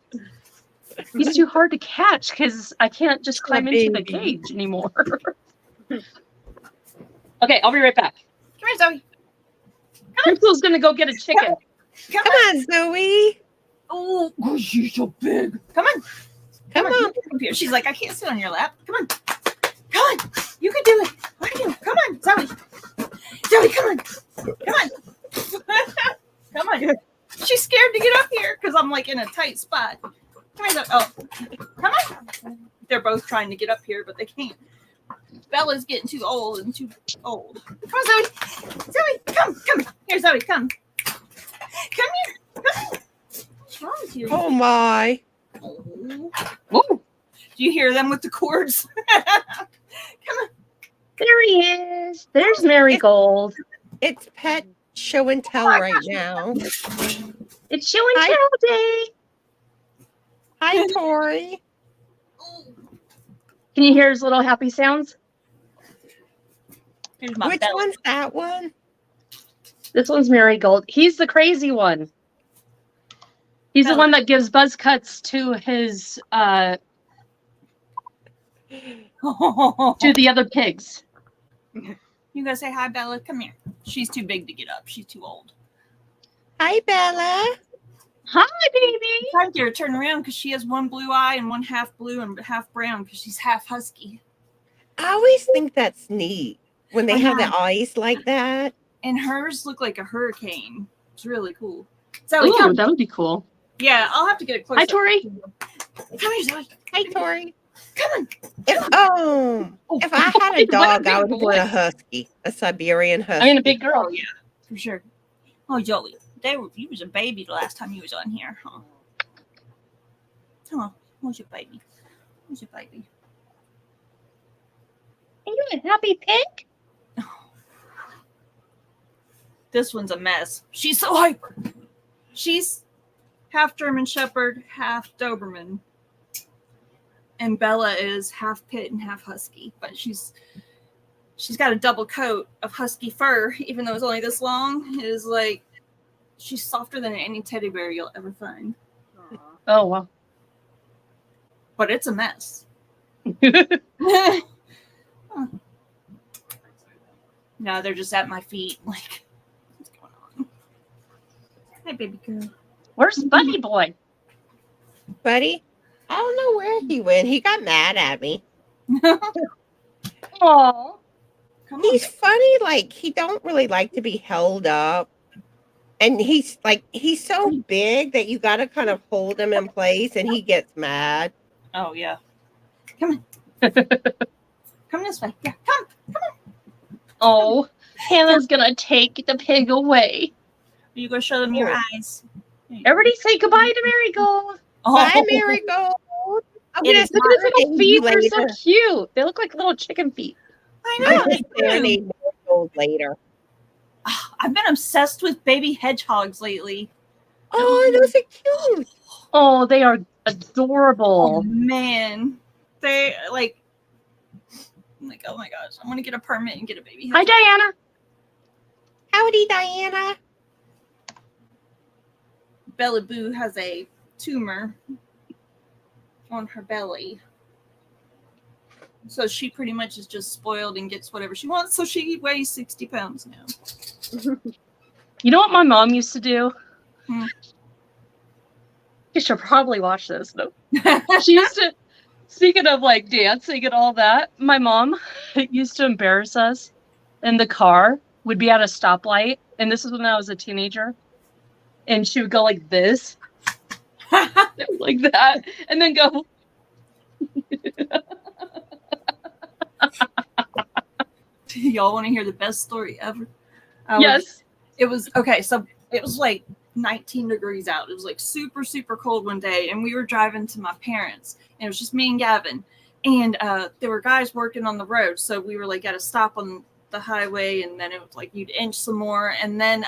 He's too hard to catch because I can't just climb into the cage anymore. Okay, I'll be right back. Come here, Zoe. Crystal's gonna go get a chicken. Come on, Zoe. Oh, she's so big. Come on. Come on. Come here. She's like, I can't sit on your lap. Come on. Come on. You can do it. I can. Come on, Zoe. Zoe, come on. Come on. Come on. She's scared to get up here because I'm like in a tight spot. Come here, Zoe. Oh, come on. They're both trying to get up here, but they can't. Bella's getting too old and too old. Come on, Zoe. Zoe, come. Here, Zoe, come. Come here. Come here. What's wrong with you? Oh my. Oh. Ooh, Do you hear them with the cords? Come on. there he is. There's Marigold. It's pet show and tell right now. It's show and tell day. Hi, Tori. Can you hear his little happy sounds? Here's my Which Bella. one's that one? This one's Marigold. He's the crazy one. He's the one that gives buzz cuts to his to the other pigs. You gotta say hi, Bella. Come here. She's too big to get up. She's too old. Hi, Bella. Hi, baby. Time to get her to turn around because she has one blue eye and one half blue and half brown because she's half husky. I always think that's neat when they I have the know. eyes like that. And hers look like a hurricane. It's really cool. Zoe, Ooh, come. that would be cool. Yeah, I'll have to get it close. Hi, Tori. Come here, Zoe. Hi, Tori. Come on. If I had a dog, I would want a husky, a Siberian husky. I mean, a big girl. Oh, yeah, for sure. Oh, Joey, you was a baby the last time you was on here, huh? Huh? Who's your baby? Who's your baby? Are you a happy pig? This one's a mess. She's so hyper. She's half German Shepherd, half Doberman. And Bella is half pit and half husky. But she's got a double coat of husky fur, even though it's only this long. It is like she's softer than any teddy bear you'll ever find. Oh, wow. But it's a mess. No, they're just at my feet. Like, what's going on? Hi, baby girl. Where's Buddy Boy? Buddy, I don't know where he went. He got mad at me. Aw. Come on. He's funny. Like, he don't really like to be held up. And he's so big that you got to kind of hold him in place and he gets mad. Oh, yeah. Come on. Come this way. Yeah, come. Oh, Hannah's gonna take the pig away. You go show them your eyes. Everybody say goodbye to Marigold. Oh, Bye, Marigold. I'm It gonna is Look at his serenade little you feet. They're so later. cute. They look like little chicken feet. I I'm know. gonna It's true. serenade Marigold later. I've been obsessed with baby hedgehogs lately. Oh, those are cute. Oh, they are Oh adorable. man, they like. I'm like, oh my gosh, I'm gonna get a permit and get a baby Hi, hedgehog. Diana. Howdy, Diana. Bella Boo has a tumor on her belly. So she pretty much is just spoiled and gets whatever she wants. So she weighs 60 pounds now. You know what my mom used to do? Hmm. You should probably watch this. No. She used to, speaking of like dancing and all that, my mom used to embarrass us in the car. We'd be at a stoplight, and this is when I was a teenager. And she would go like this, like that, and then go. Y'all want to hear the best story ever? Yes. It was okay. So it was like 19 degrees out. It was like super, super cold one day. And we were driving to my parents. And it was just me and Gavin. And there were guys working on the road. So we were like at a stop on the highway. And then it was like you'd inch some more. And then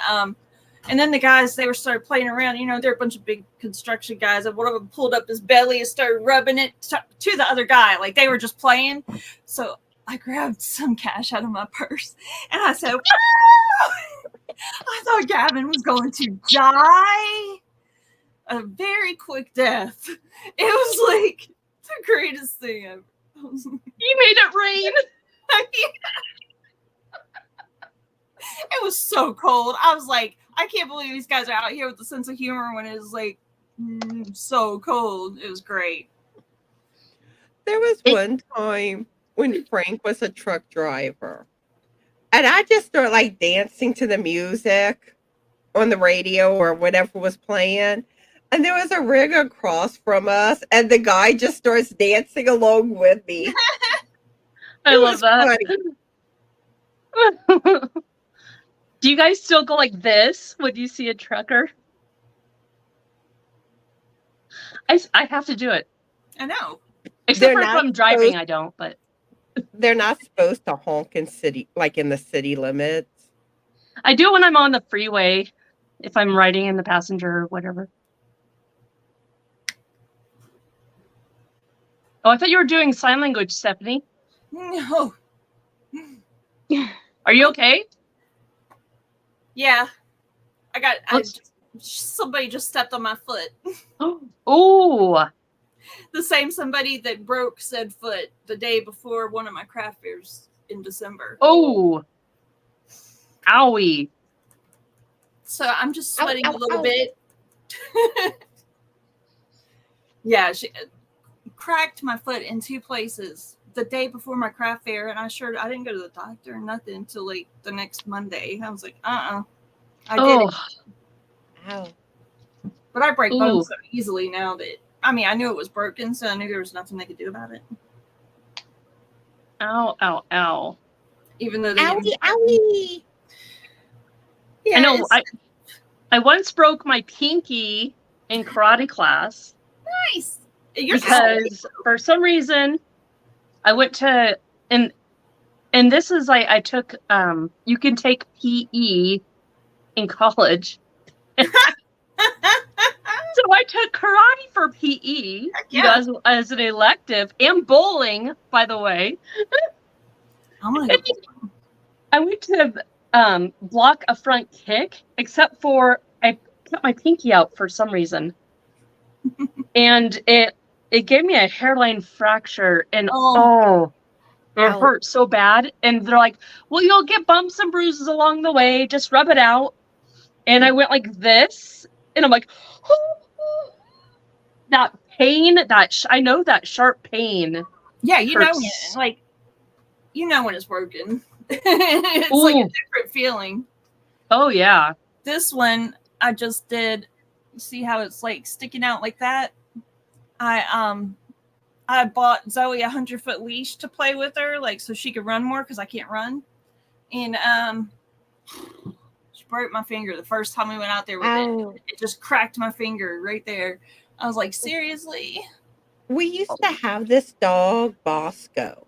the guys, they were started playing around. You know, they're a bunch of big construction guys. And one of them pulled up his belly and started rubbing it to the other guy. Like they were just playing. So I grabbed some cash out of my purse. And I said, I thought Gavin was going to die a very quick death. It was like the greatest thing ever. You made it rain. It was so cold. I was like, I can't believe these guys are out here with a sense of humor when it was like so cold. It was great. There was one time when Frank was a truck driver. And I just started like dancing to the music on the radio or whatever was playing. And there was a rig across from us, and the guy just starts dancing along with me. I It love was that. Do you guys still go like this when you see a trucker? I have to do it. I know. Except They're for if not I'm driving, supposed- I don't. But They're not supposed to honk in city, like in the city limits. I do it when I'm on the freeway, if I'm riding in the passenger or whatever. Oh, I thought you were doing sign language, Stephanie. No. Are you okay? Yeah. Somebody just stepped on my foot. Oh, The same somebody that broke said foot the day before one of my craft fairs in December. oh, owie. So I'm just sweating Ow, a little ow. bit. Yeah, she cracked my foot in two places the day before my craft fair, and I didn't go to the doctor or nothing until like the next Monday. I was like, I did it. Ow. But I break Ooh. bones so easily now that I knew it was broken, so I knew there was nothing they could do about it. Ow, ow, ow. Even though they Owie, owie. yeah, I know. I once broke my pinky in karate class nice. You're because for some reason I went to and this is I took you can take PE in college. So I took karate for PE, yeah. as an elective, and bowling, by the way. I'm gonna go. I went to block a front kick, except for I cut my pinky out for some reason, and it gave me a hairline fracture, and Oh. it Ow. hurt so bad. And they're like, "Well, you'll get bumps and bruises along the way. Just rub it out." And I went like this, and I'm like, that pain, I know that sharp pain. Yeah, you know, hurts. like you know when it's broken. It's like a Ooh. different feeling. Oh yeah. This one I just did. See how it's like sticking out like that? I I bought Zoe a 100-foot leash to play with her, like so she could run more because I can't run. And she broke my finger the first time we went out there with it. It just cracked my finger right there. I was like, seriously? We used to have this dog, Bosco,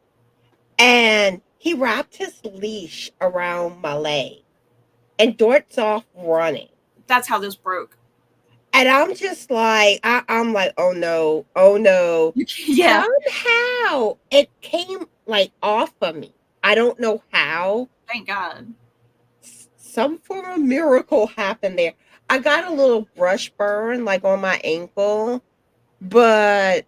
and he wrapped his leash around my leg and darts off running. That's how this broke. And I'm just like, I'm like, oh no. Yeah. Somehow it came like off of me. I don't know how. Thank God. Some form of miracle happened there. I got a little brush burn like on my ankle, but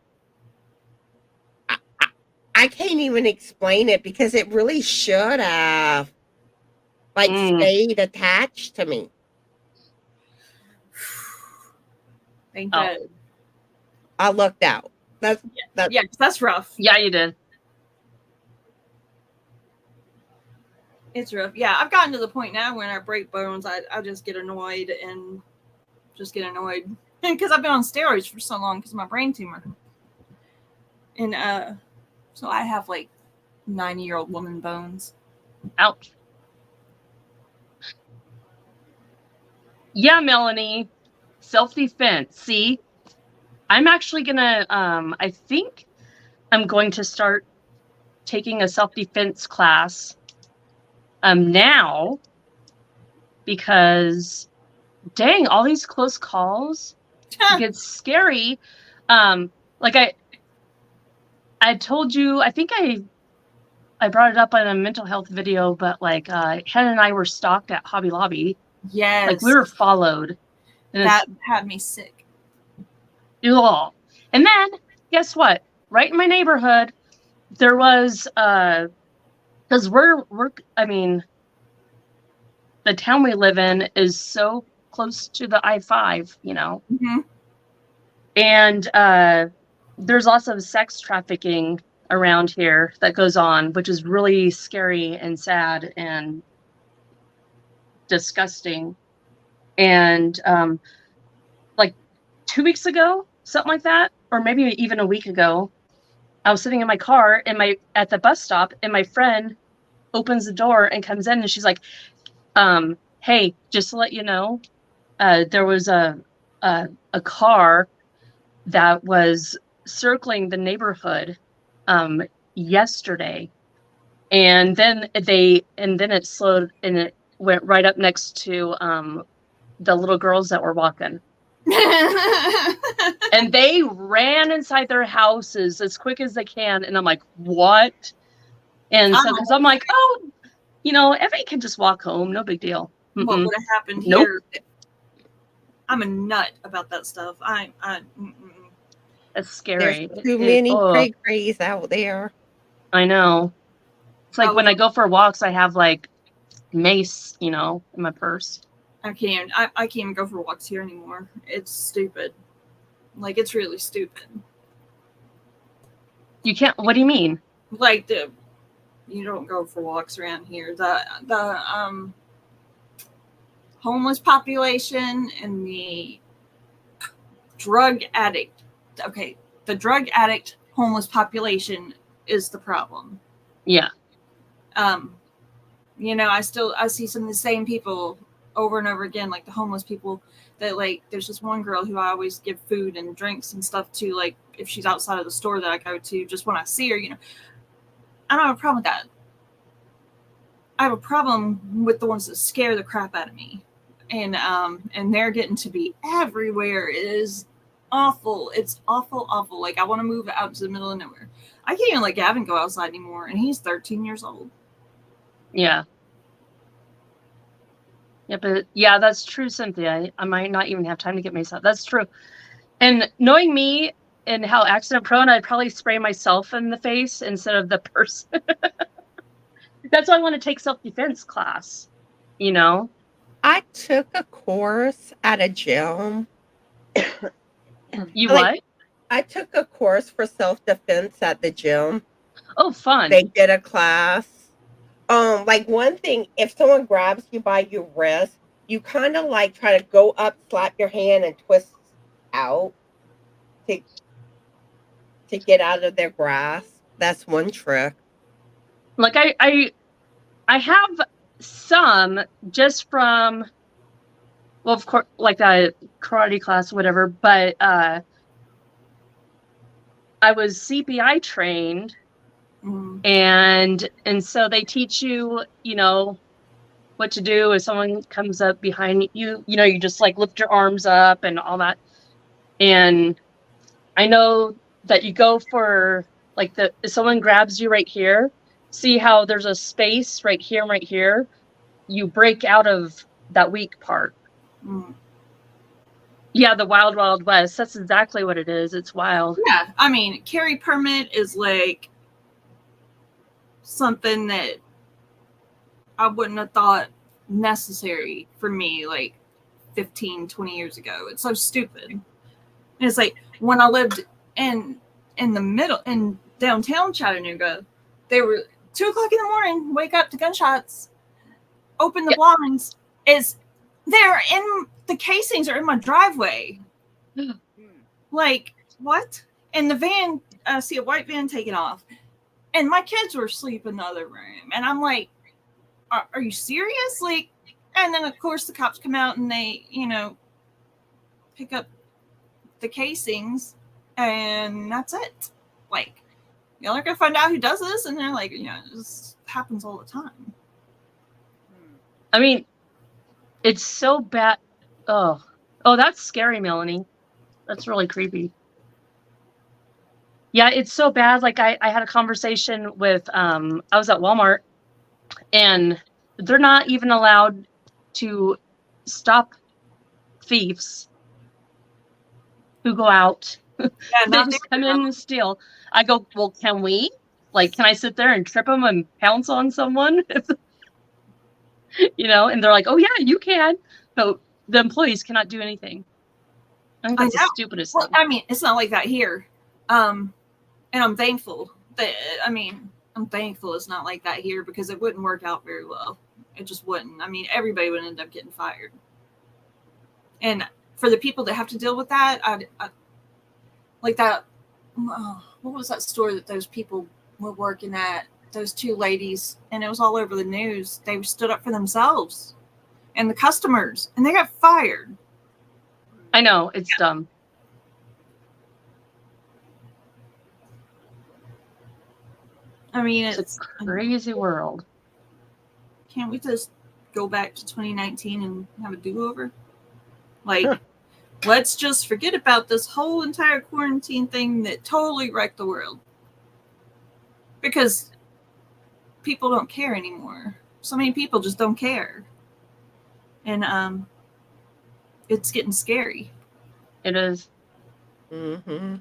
I can't even explain it because it really should have like stayed attached to me. Thank God. I lucked out. That's rough. Yeah, you did. It's rough. Yeah, I've gotten to the point now when I break bones, I just get annoyed because I've been on steroids for so long because of my brain tumor. And so I have like 90-year-old woman bones. Ouch. Yeah, Melanie. Self-defense. See, I'm actually gonna I think I'm going to start taking a self-defense class now, because dang, all these close calls, it gets scary. Like I told you, I think I brought it up on a mental health video, but like Hen and I were stalked at Hobby Lobby. Yes. Like we were followed. And that had me sick. Ugh. And then guess what? Right in my neighborhood, there was because I mean, the town we live in is so close to the I-5, you know. Mm-hmm. And there's lots of sex trafficking around here that goes on, which is really scary and sad and disgusting. And like 2 weeks ago, something like that, or maybe even a week ago, I was sitting in my car at the bus stop, and my friend opens the door and comes in, and she's like, hey, just to let you know, there was a car that was circling the neighborhood yesterday, and then it slowed and it went right up next to the little girls that were walking. And they ran inside their houses as quick as they can, and I'm like, what? And so because I'm like, oh, you know, everybody can just walk home, no big deal. What would have happened here? I'm a nut about that stuff. That's scary. There's too many cray-crays out there. I know. It's like when I go for walks, I have like mace, you know, in my purse. I can't even go for walks here anymore. It's stupid. Like, it's really stupid. You can't. What do you mean? Like you don't go for walks around here. The homeless population and the drug addict. Okay, the drug addict homeless population is the problem. Yeah. You know, I see some of the same people over and over again, like the homeless people that, like, there's just one girl who I always give food and drinks and stuff to, like, if she's outside of the store that I go to, just when I see her, you know. I don't have a problem with that. I have a problem with the ones that scare the crap out of me. And they're getting to be everywhere. It is awful. It's awful. Like, I want to move out to the middle of nowhere. I can't even let Gavin go outside anymore, and he's 13 years old. Yeah. Yeah, but yeah, that's true, Cynthia. I might not even have time to get myself. That's true. And knowing me and how accident prone, I'd probably spray myself in the face instead of the person. That's why I want to take self-defense class, you know? I took a course at a gym. You what? I took a course for self-defense at the gym. Oh, fun. They did a class. Like, one thing, if someone grabs you by your wrist, you kind of like try to go up, slap your hand, and twist out. to get out of their grasp. That's one trick. Like I have some just from, well, of course, like a karate class, whatever. But I was CPI trained, and so they teach you, what to do if someone comes up behind you. You just like lift your arms up and all that. And I know that you go for like if someone grabs you right here, see how there's a space right here and right here. You break out of that weak part. Yeah, the wild, wild west. That's exactly what it is. It's wild. Yeah, I mean, carry permit is like something that I wouldn't have thought necessary for me like 15, 20 years ago. It's so stupid. And it's like when I lived in the middle, in downtown Chattanooga, they were 2 o'clock in the morning, wake up to gunshots, open the blinds. They're in the casings are in my driveway. Like, what? And the van, I see a white van taking off. And my kids were asleep in the other room. And I'm like, are you serious? Like, and then of course the cops come out and they, pick up the casings and that's it. Like, y'all are gonna find out who does this, and they're like, this happens all the time. I mean, it's so bad. Oh, that's scary, Melanie. That's really creepy. Yeah, it's so bad. Like I had a conversation with I was at Walmart, and they're not even allowed to stop thieves who go out. Yeah, They just come in and steal. I go, well, can we? Like, can I sit there and trip them and pounce on someone? And they're like, oh yeah, you can. But the employees cannot do anything. I think that's the stupidest thing. I mean, it's not like that here. And I'm thankful that, I'm thankful it's not like that here, because it wouldn't work out very well. It just wouldn't. I mean, everybody would end up getting fired. And for the people that have to deal with that, I like that. What was that store that those people were working at? Those 2 ladies, and it was all over the news. They stood up for themselves and the customers, and they got fired. I know, it's dumb. I mean, it's a crazy world. Can't we just go back to 2019 and have a do-over? Like, let's just forget about this whole entire quarantine thing that totally wrecked the world. Because people don't care anymore. So many people just don't care. And it's getting scary. It is. Mm-hmm.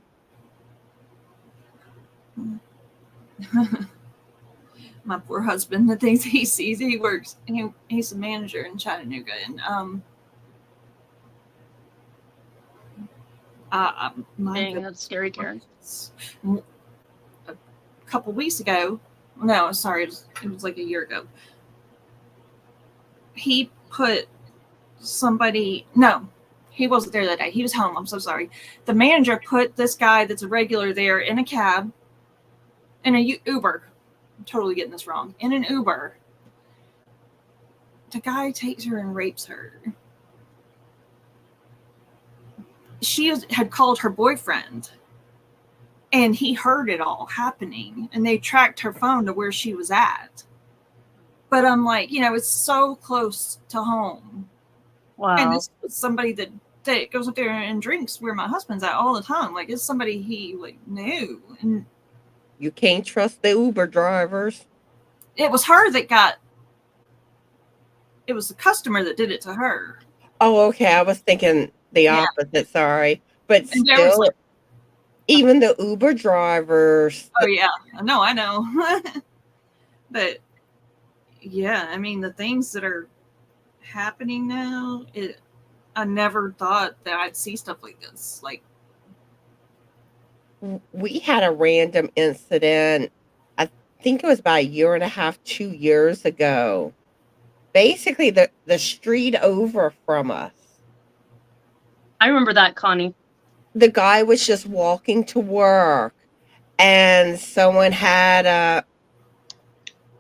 My poor husband, the things he sees, he works, and he's a manager in Chattanooga, and Dang, that's scary, Karen. A couple weeks ago, no, sorry, it was like a year ago. He put somebody, no, he wasn't there that day. He was home. I'm so sorry. The manager put this guy that's a regular there in a cab, in a Uber. I'm totally getting this wrong. In an Uber. The guy takes her and rapes her. She had called her boyfriend, and he heard it all happening, and they tracked her phone to where she was at. But I'm like, it's so close to home. Wow. And this was somebody that goes up there and drinks where my husband's at all the time. Like, it's somebody he knew. And you can't trust the Uber drivers. It was her that got. It was the customer that did it to her. Oh, okay. I was thinking the opposite. Sorry, but And still, even the Uber drivers. Oh yeah, no, I know. But yeah, I mean, the things that are happening now, I never thought that I'd see stuff like this. Like, we had a random incident, I think it was about a year and a half, 2 years ago. Basically, the street over from us. I remember that, Connie. The guy was just walking to work, and someone had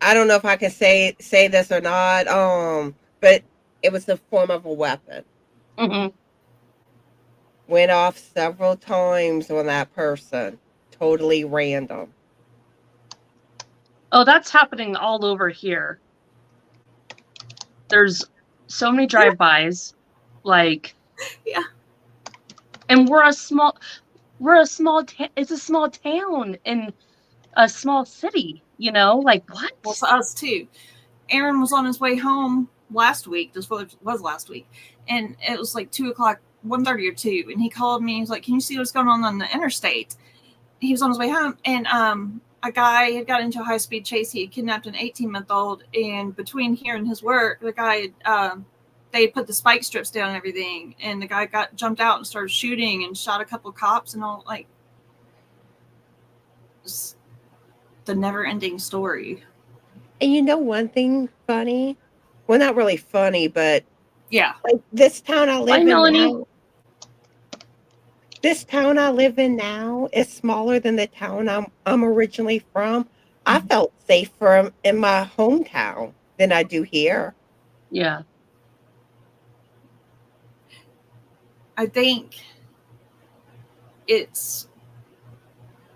I don't know if I can say this or not, but it was the form of a weapon. Hmm. Went off several times on that person, totally random. Oh, that's happening all over here. There's so many drive-bys, like, Yeah. and it's a small town in a small city, like what? Well, to us too. Aaron was on his way home last week. This was last week, and it was like 2:00, 1:30 or 2, and he called me. He was like, "Can you see what's going on the interstate?" He was on his way home, and a guy had got into a high-speed chase. He had kidnapped an 18-month-old, and between here and his work, the guy had, they had put the spike strips down and everything, and the guy jumped out and started shooting and shot a couple of cops and all, like, the never-ending story. And you know one thing funny? Well, not really funny, but Yeah. like this town I live Bye, in Melanie. now. This town I live in now is smaller than the town I'm originally from. I felt safer in my hometown than I do here. Yeah. I think it's,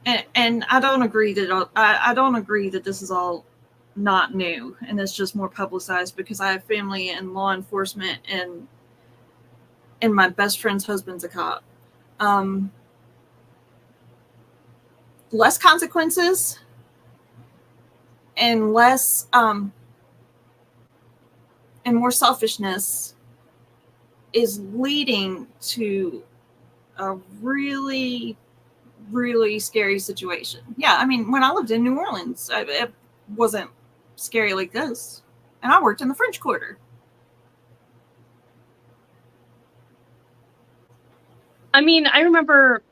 and I don't agree that I don't agree that this is all not new and it's just more publicized, because I have family in law enforcement, and my best friend's husband's a cop. Less consequences and less and more selfishness is leading to a really, really scary situation. Yeah, I mean, when I lived in New Orleans, it wasn't scary like this, and I worked in the French Quarter. I mean, I remember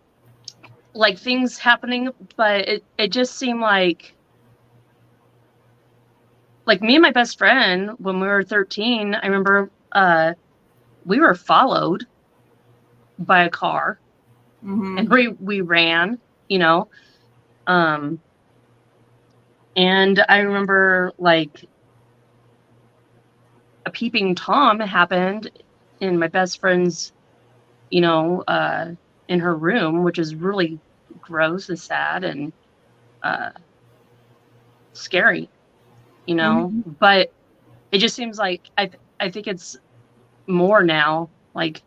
like things happening, but it just seemed like me and my best friend, when we were 13, I remember we were followed by a car, Mm-hmm. and we ran, and I remember like a peeping Tom happened in my best friend's, in her room, which is really gross and sad and scary, Mm-hmm. but it just seems like I think it's more now, like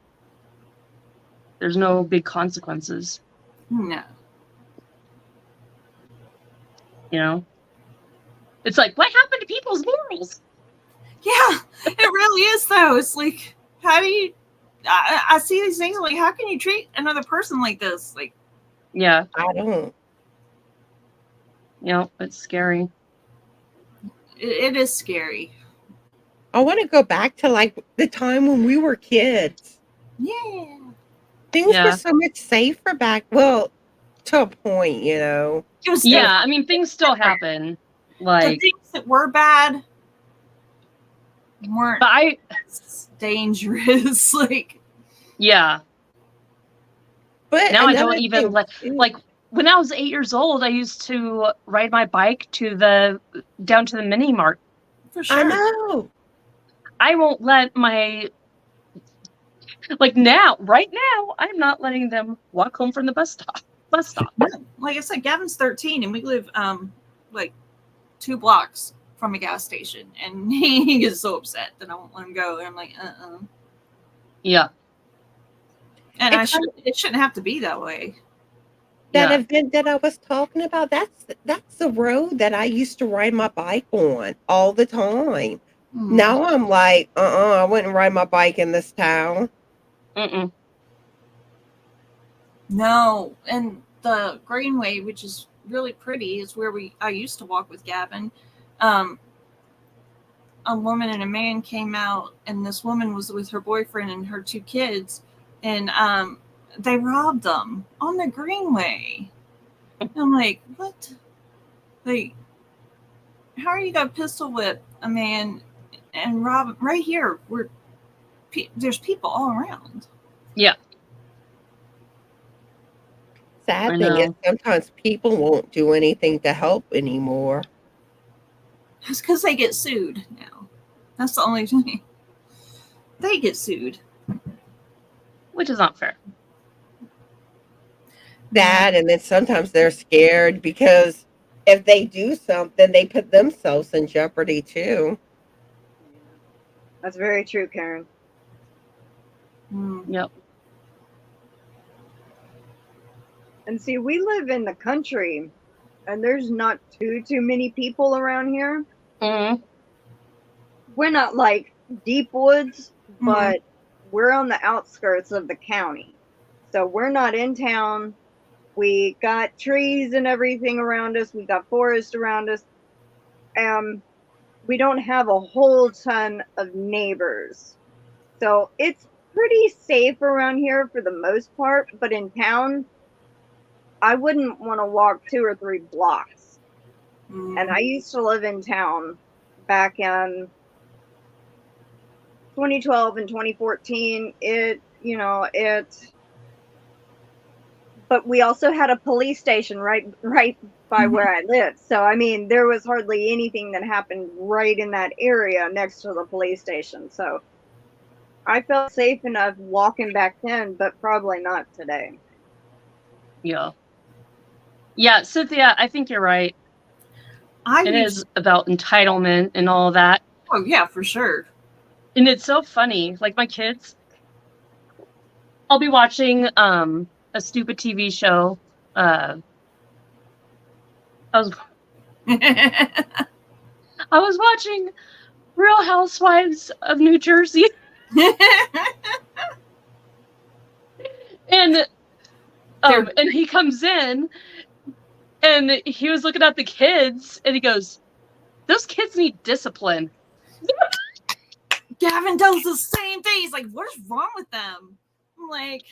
there's no big consequences, No. It's like, what happened to people's morals? Yeah, it really is, though. It's like, how do you, I see these things like, how can you treat another person like this? Like, Yeah, I don't. it's scary. it is scary. I want to go back to like the time when we were kids. Yeah. Things were Yeah. so much safer back. Well, to a point, It was Yeah, I mean, things still happen. the Like, things that were bad weren't but dangerous. Like, yeah. But Now I another don't even thing, too- like when I was 8 years old, I used to ride my bike down to the mini mart. for sure. I know. I won't let my right now, I'm not letting them walk home from the bus stop. Like I said, Gavin's 13, and we live like 2 blocks from a gas station, and he gets so upset that I won't let him go. And I'm like, Yeah. And It it shouldn't have to be that way. That Yeah. event that I was talking about, that's the road that I used to ride my bike on all the time. Now I'm like, I wouldn't ride my bike in this town. Mm-mm. No, and the Greenway, which is really pretty, is where I used to walk with Gavin. A woman and a man came out, and this woman was with her boyfriend and her 2 kids, and they robbed them on the Greenway. I'm like, what? Like, how are you gonna pistol whip a man and rob him right here where there's people all around? Yeah. Sad I thing is know. sometimes people won't do anything to help anymore. That's because they get sued now. That's the only thing. They get sued. Which is not fair. That, and then sometimes they're scared because if they do something, they put themselves in jeopardy too. That's very true, Karen. Mm. Yep. And see, we live in the country, and there's not too many people around here. Mhm. We're not like deep woods, but we're on the outskirts of the county. So we're not in town. We got trees and everything around us. We got forest around us. We don't have a whole ton of neighbors. So it's pretty safe around here for the most part. But in town, I wouldn't want to walk 2 or 3 blocks. And I used to live in town back in 2012 and 2014. But we also had a police station right by where I lived. So I mean, there was hardly anything that happened right in that area next to the police station. So I felt safe enough walking back then, but probably not today. Yeah. Yeah, Cynthia, I think you're right. It is about entitlement and all that. Oh yeah, for sure. And it's so funny. Like my kids, I'll be watching a stupid TV show. I was watching Real Housewives of New Jersey, and he comes in, and he was looking at the kids, and he goes, "Those kids need discipline." Gavin does the same thing. He's like, "What is wrong with them?" I'm like,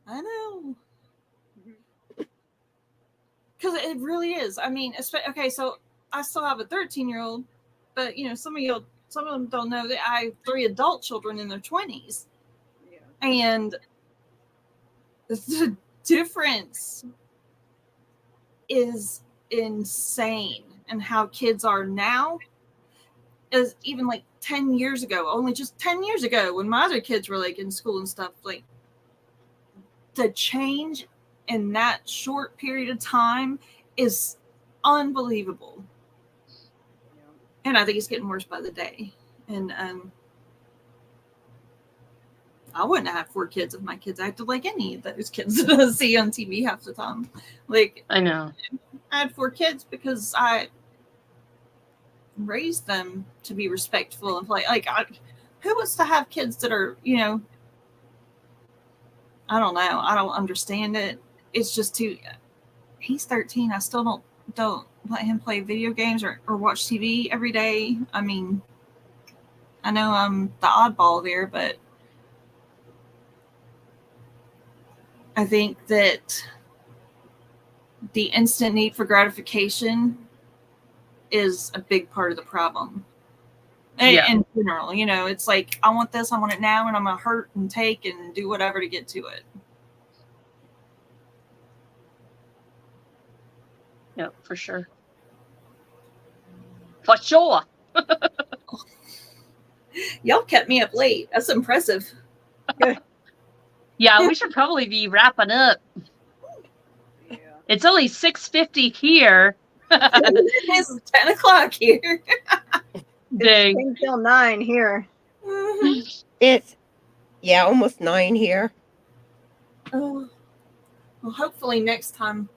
I know. Because it really is. I mean, okay, so I still have a 13-year-old, but some of them don't know that I have 3 adult children in their 20s, and the difference is insane. And how kids are now is even like 10 years ago. Only just 10 years ago, when my other kids were like in school and stuff, like the change in that short period of time is unbelievable. And I think it's getting worse by the day. And I wouldn't have 4 kids if my kids acted like any of those kids that I see on TV half the time. Like, I know. I had 4 kids because I raised them to be respectful and play. Like, who wants to have kids that are, I don't know. I don't understand it. It's just too. He's 13. I still don't let him play video games or watch TV every day. I mean, I know I'm the oddball there, but I think that the instant need for gratification is a big part of the problem. Yeah. In general, it's like, I want this, I want it now, and I'm going to hurt and take and do whatever to get to it. Yeah, for sure. For sure. Y'all kept me up late. That's impressive. Yeah, we should probably be wrapping up. Yeah. It's only 6:50 here. It's 10 o'clock here. Dang. It's 10 till 9 here. It's almost 9 here. Oh, well, hopefully next time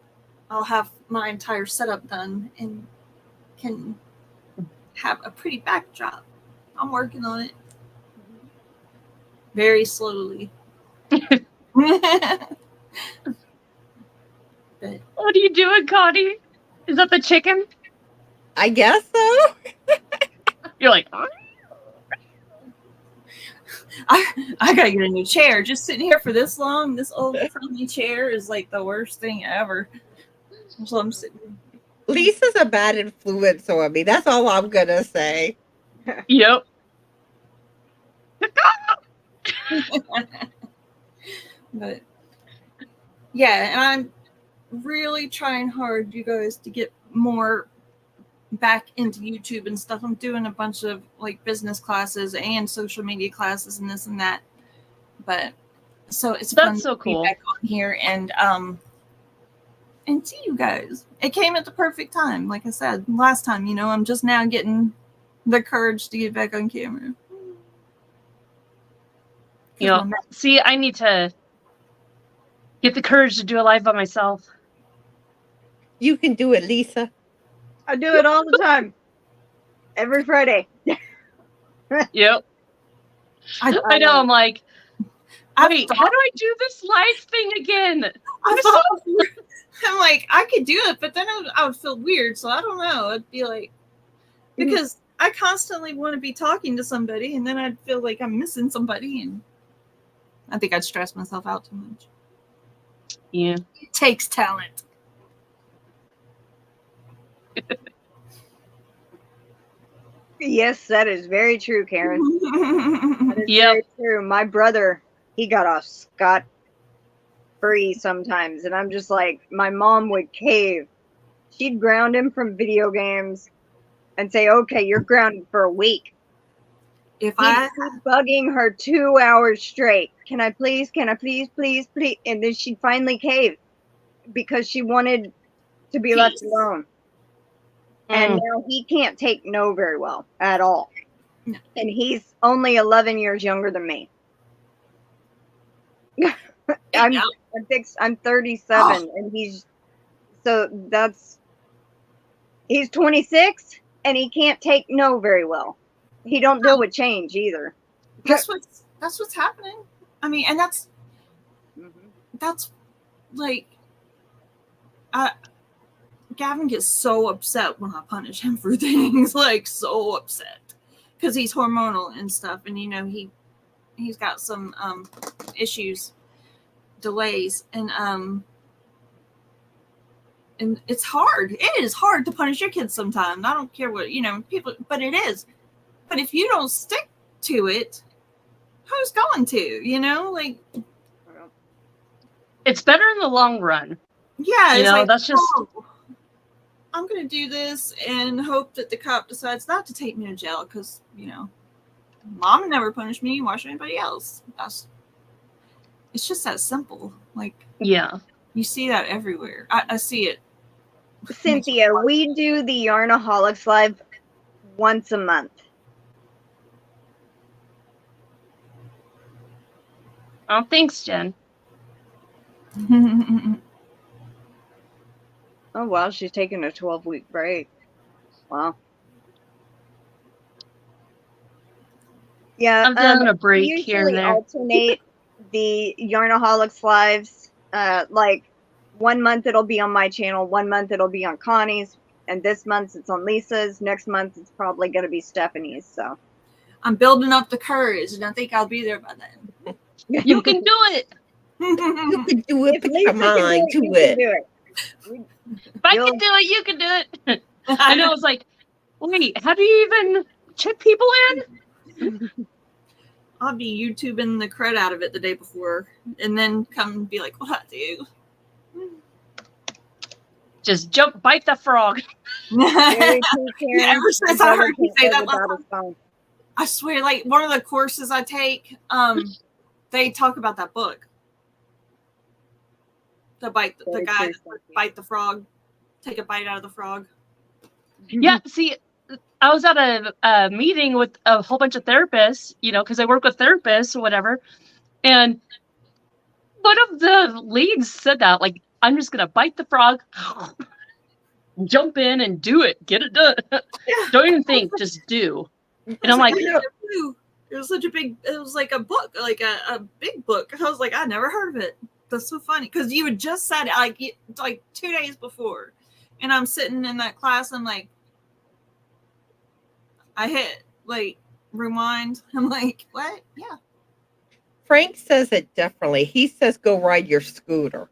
I'll have my entire setup done and can have a pretty backdrop. I'm working on it very slowly. But What are you doing, Connie? Is that the chicken? I guess so. You're like, I gotta get a new chair. Just sitting here for this long, this old crummy chair is like the worst thing ever. So I'm sitting. Lisa's a bad influence on me. That's all I'm gonna say. yep. But Yeah, and I'm really trying hard, you guys, to get more back into YouTube and stuff. I'm doing a bunch of like business classes and social media classes and this and that. But so it's fun That's so to be cool. back on here and see you guys. It came at the perfect time. Like I said last time, you know, I'm just now getting the courage to get back on camera. You know, see, I need to get the courage to do a live by myself. You can do it, Lisa. I do it all the time. Every Friday. Yep. I know. I'm like, wait, how do I do this live thing again? I'm like, I could do it, but then I would feel weird. So I don't know. I'd be like, because I constantly want to be talking to somebody, and then I'd feel like I'm missing somebody, and I think I'd stress myself out too much. Yeah. It takes talent. Yes, that is very true, Karen. That is Yep. very true. My brother, he got off scot-free sometimes, and I'm just like, my mom would cave. She'd ground him from video games and say, okay, you're grounded for a week. If He'd keep bugging her 2 hours straight. Can I please, please? And then she'd finally cave because she wanted to be left alone. And now he can't take no very well at all. No. And he's only 11 years younger than me. I'm 37 and he's 26 and he can't take no very well. He don't deal with change either. That's what's happening. I mean, and that's like Gavin gets so upset when I punish him for things, like so upset because he's hormonal and stuff, and you know he's got some issues, delays, and it's hard. It is hard to punish your kids sometimes. I don't care what people, but it is. But if you don't stick to it, who's going to? Like it's better in the long run. Yeah, it's like, that's just. I'm going to do this and hope that the cop decides not to take me to jail because, mom never punished me. Why should anybody else? It's just that simple. Like, yeah, you see that everywhere. I see it. Cynthia, we do the Yarnaholics live once a month. Oh, thanks, Jen. Oh, wow, she's taking a 12-week break. Wow. Yeah, I'm doing a break here and there. Alternate the Yarnaholics lives. Like 1 month it'll be on my channel, 1 month it'll be on Connie's, and this month it's on Lisa's. Next month it's probably going to be Stephanie's. So I'm building up the courage, and I think I'll be there by then. You can do it. You can do it. If Put Lisa your mind to it. If I can do it, you can do it. I know. It's like, wait, how do you even check people in? I'll be YouTubing the crud out of it the day before, and then come and be like, "What do you?" Just bite the frog. Ever since I heard you say that last time, I swear, like one of the courses I take, they talk about that book. The guy bite the frog, take a bite out of the frog. Yeah, see, I was at a meeting with a whole bunch of therapists, because I work with therapists or whatever, and one of the leads said that, like, I'm just gonna bite the frog, jump in and do it, get it done. Don't even think, just do. And I'm like, it was such a big, it was like a book, like a big book. I was like, I never heard of it. That's so funny because you had just said it like 2 days before, and I'm sitting in that class. I'm like, I hit like rewind. I'm like, what? Yeah. Frank says it differently. He says go ride your scooter.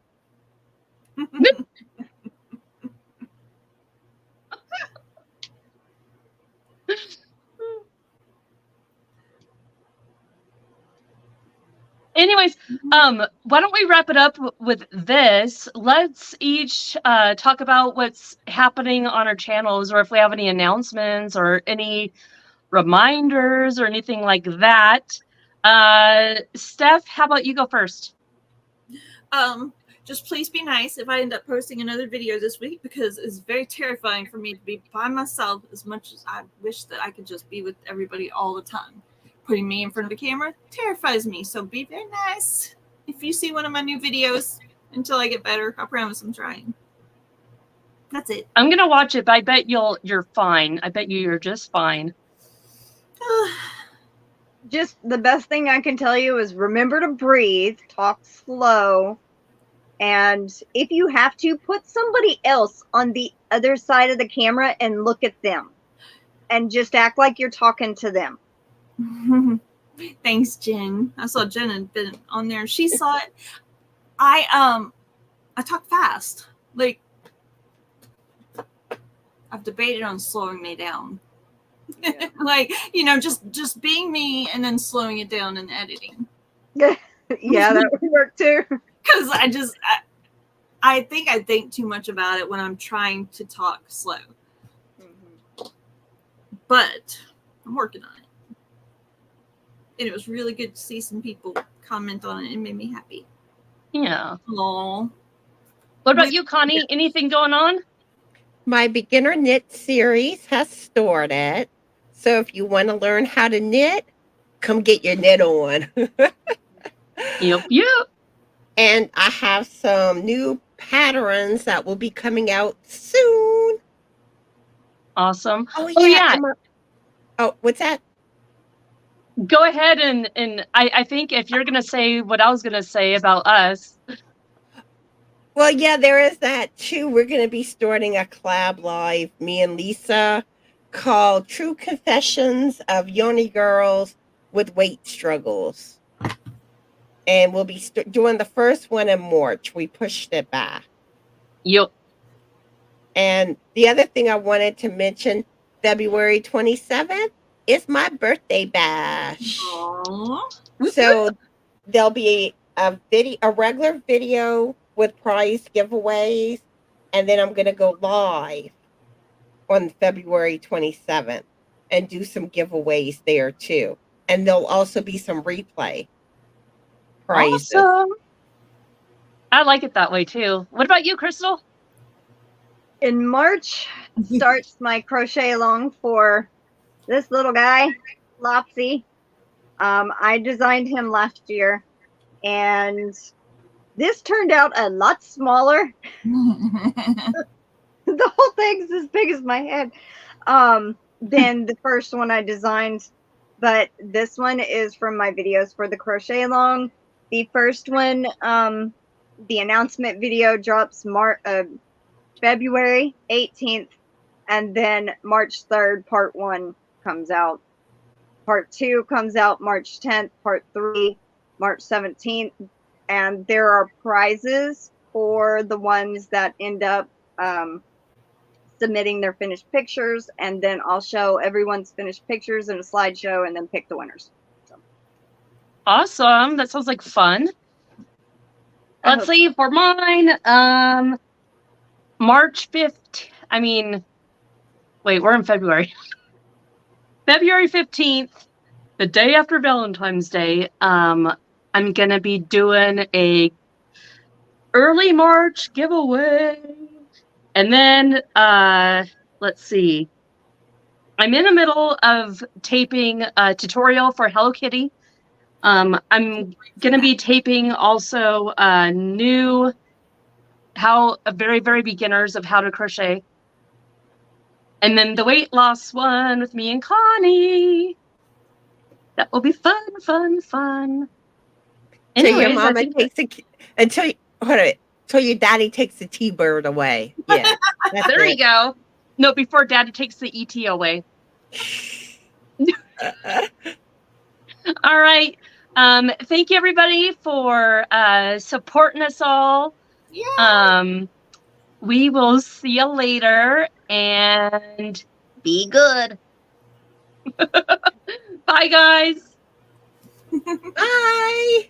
Anyways, why don't we wrap it up with this? Let's each talk about what's happening on our channels, or if we have any announcements or any reminders or anything like that. Steph, how about you go first? Just please be nice if I end up posting another video this week, because it's very terrifying for me to be by myself, as much as I wish that I could just be with everybody all the time. Putting me in front of a camera terrifies me, so be very nice if you see one of my new videos until I get better. I promise I'm trying. That's it. I'm gonna watch it, but I bet you're fine. I bet you're just fine. Just the best thing I can tell you is remember to breathe, talk slow, and if you have to, put somebody else on the other side of the camera and look at them and just act like you're talking to them. Thanks, Jen. I saw Jen had been on there. She saw it. I talk fast. Like, I've debated on slowing me down. Yeah. Like, just being me and then slowing it down and editing. Yeah, that would work too. Because I think too much about it when I'm trying to talk slow. Mm-hmm. But I'm working on it. And it was really good to see some people comment on it. It made me happy. Yeah. Aww. What about you, Connie? Anything going on? My beginner knit series has started. So if you want to learn how to knit, come get your knit on. Yep. And I have some new patterns that will be coming out soon. Awesome. Oh yeah. Oh, what's that? Go ahead and I think if you're gonna say what I was gonna say about us. Well, yeah, there is that too. We're gonna be starting a collab live, me and Lisa, called True Confessions of Yoni Girls with Weight Struggles. And we'll be doing the first one in March. We pushed it back. Yep. And the other thing I wanted to mention, February 27th is my birthday bash. Aww. So there'll be a regular video with prize giveaways, and then I'm going to go live on February 27th and do some giveaways there too. And there'll also be some replay prizes. Awesome. I like it that way too. What about you, Crystal? In March starts my crochet along for this little guy, Lopsy. I designed him last year, and this turned out a lot smaller. The whole thing's as big as my head. Than the first one I designed, but this one is from my videos for the crochet along. The first one, the announcement video drops February 18th, and then March 3rd, part 1 comes out. Part 2 comes out March 10th, part 3 March 17th, and there are prizes for the ones that end up submitting their finished pictures, and then I'll show everyone's finished pictures in a slideshow and then pick the winners. So. Awesome. That sounds like fun. Let's see, for mine, March 5th. We're in February. February 15th, the day after Valentine's Day, I'm going to be doing a early March giveaway. And then, let's see. I'm in the middle of taping a tutorial for Hello Kitty. I'm going to be taping also very, very beginners of how to crochet. And then the weight loss one with me and Connie. That will be fun. Anyways, until your daddy takes the T-bird away. Yeah. There you go. No, before Daddy takes the ET away. All right. Thank you, everybody, for supporting us all. Yeah. We will see you later, and be good. Bye, guys. Bye.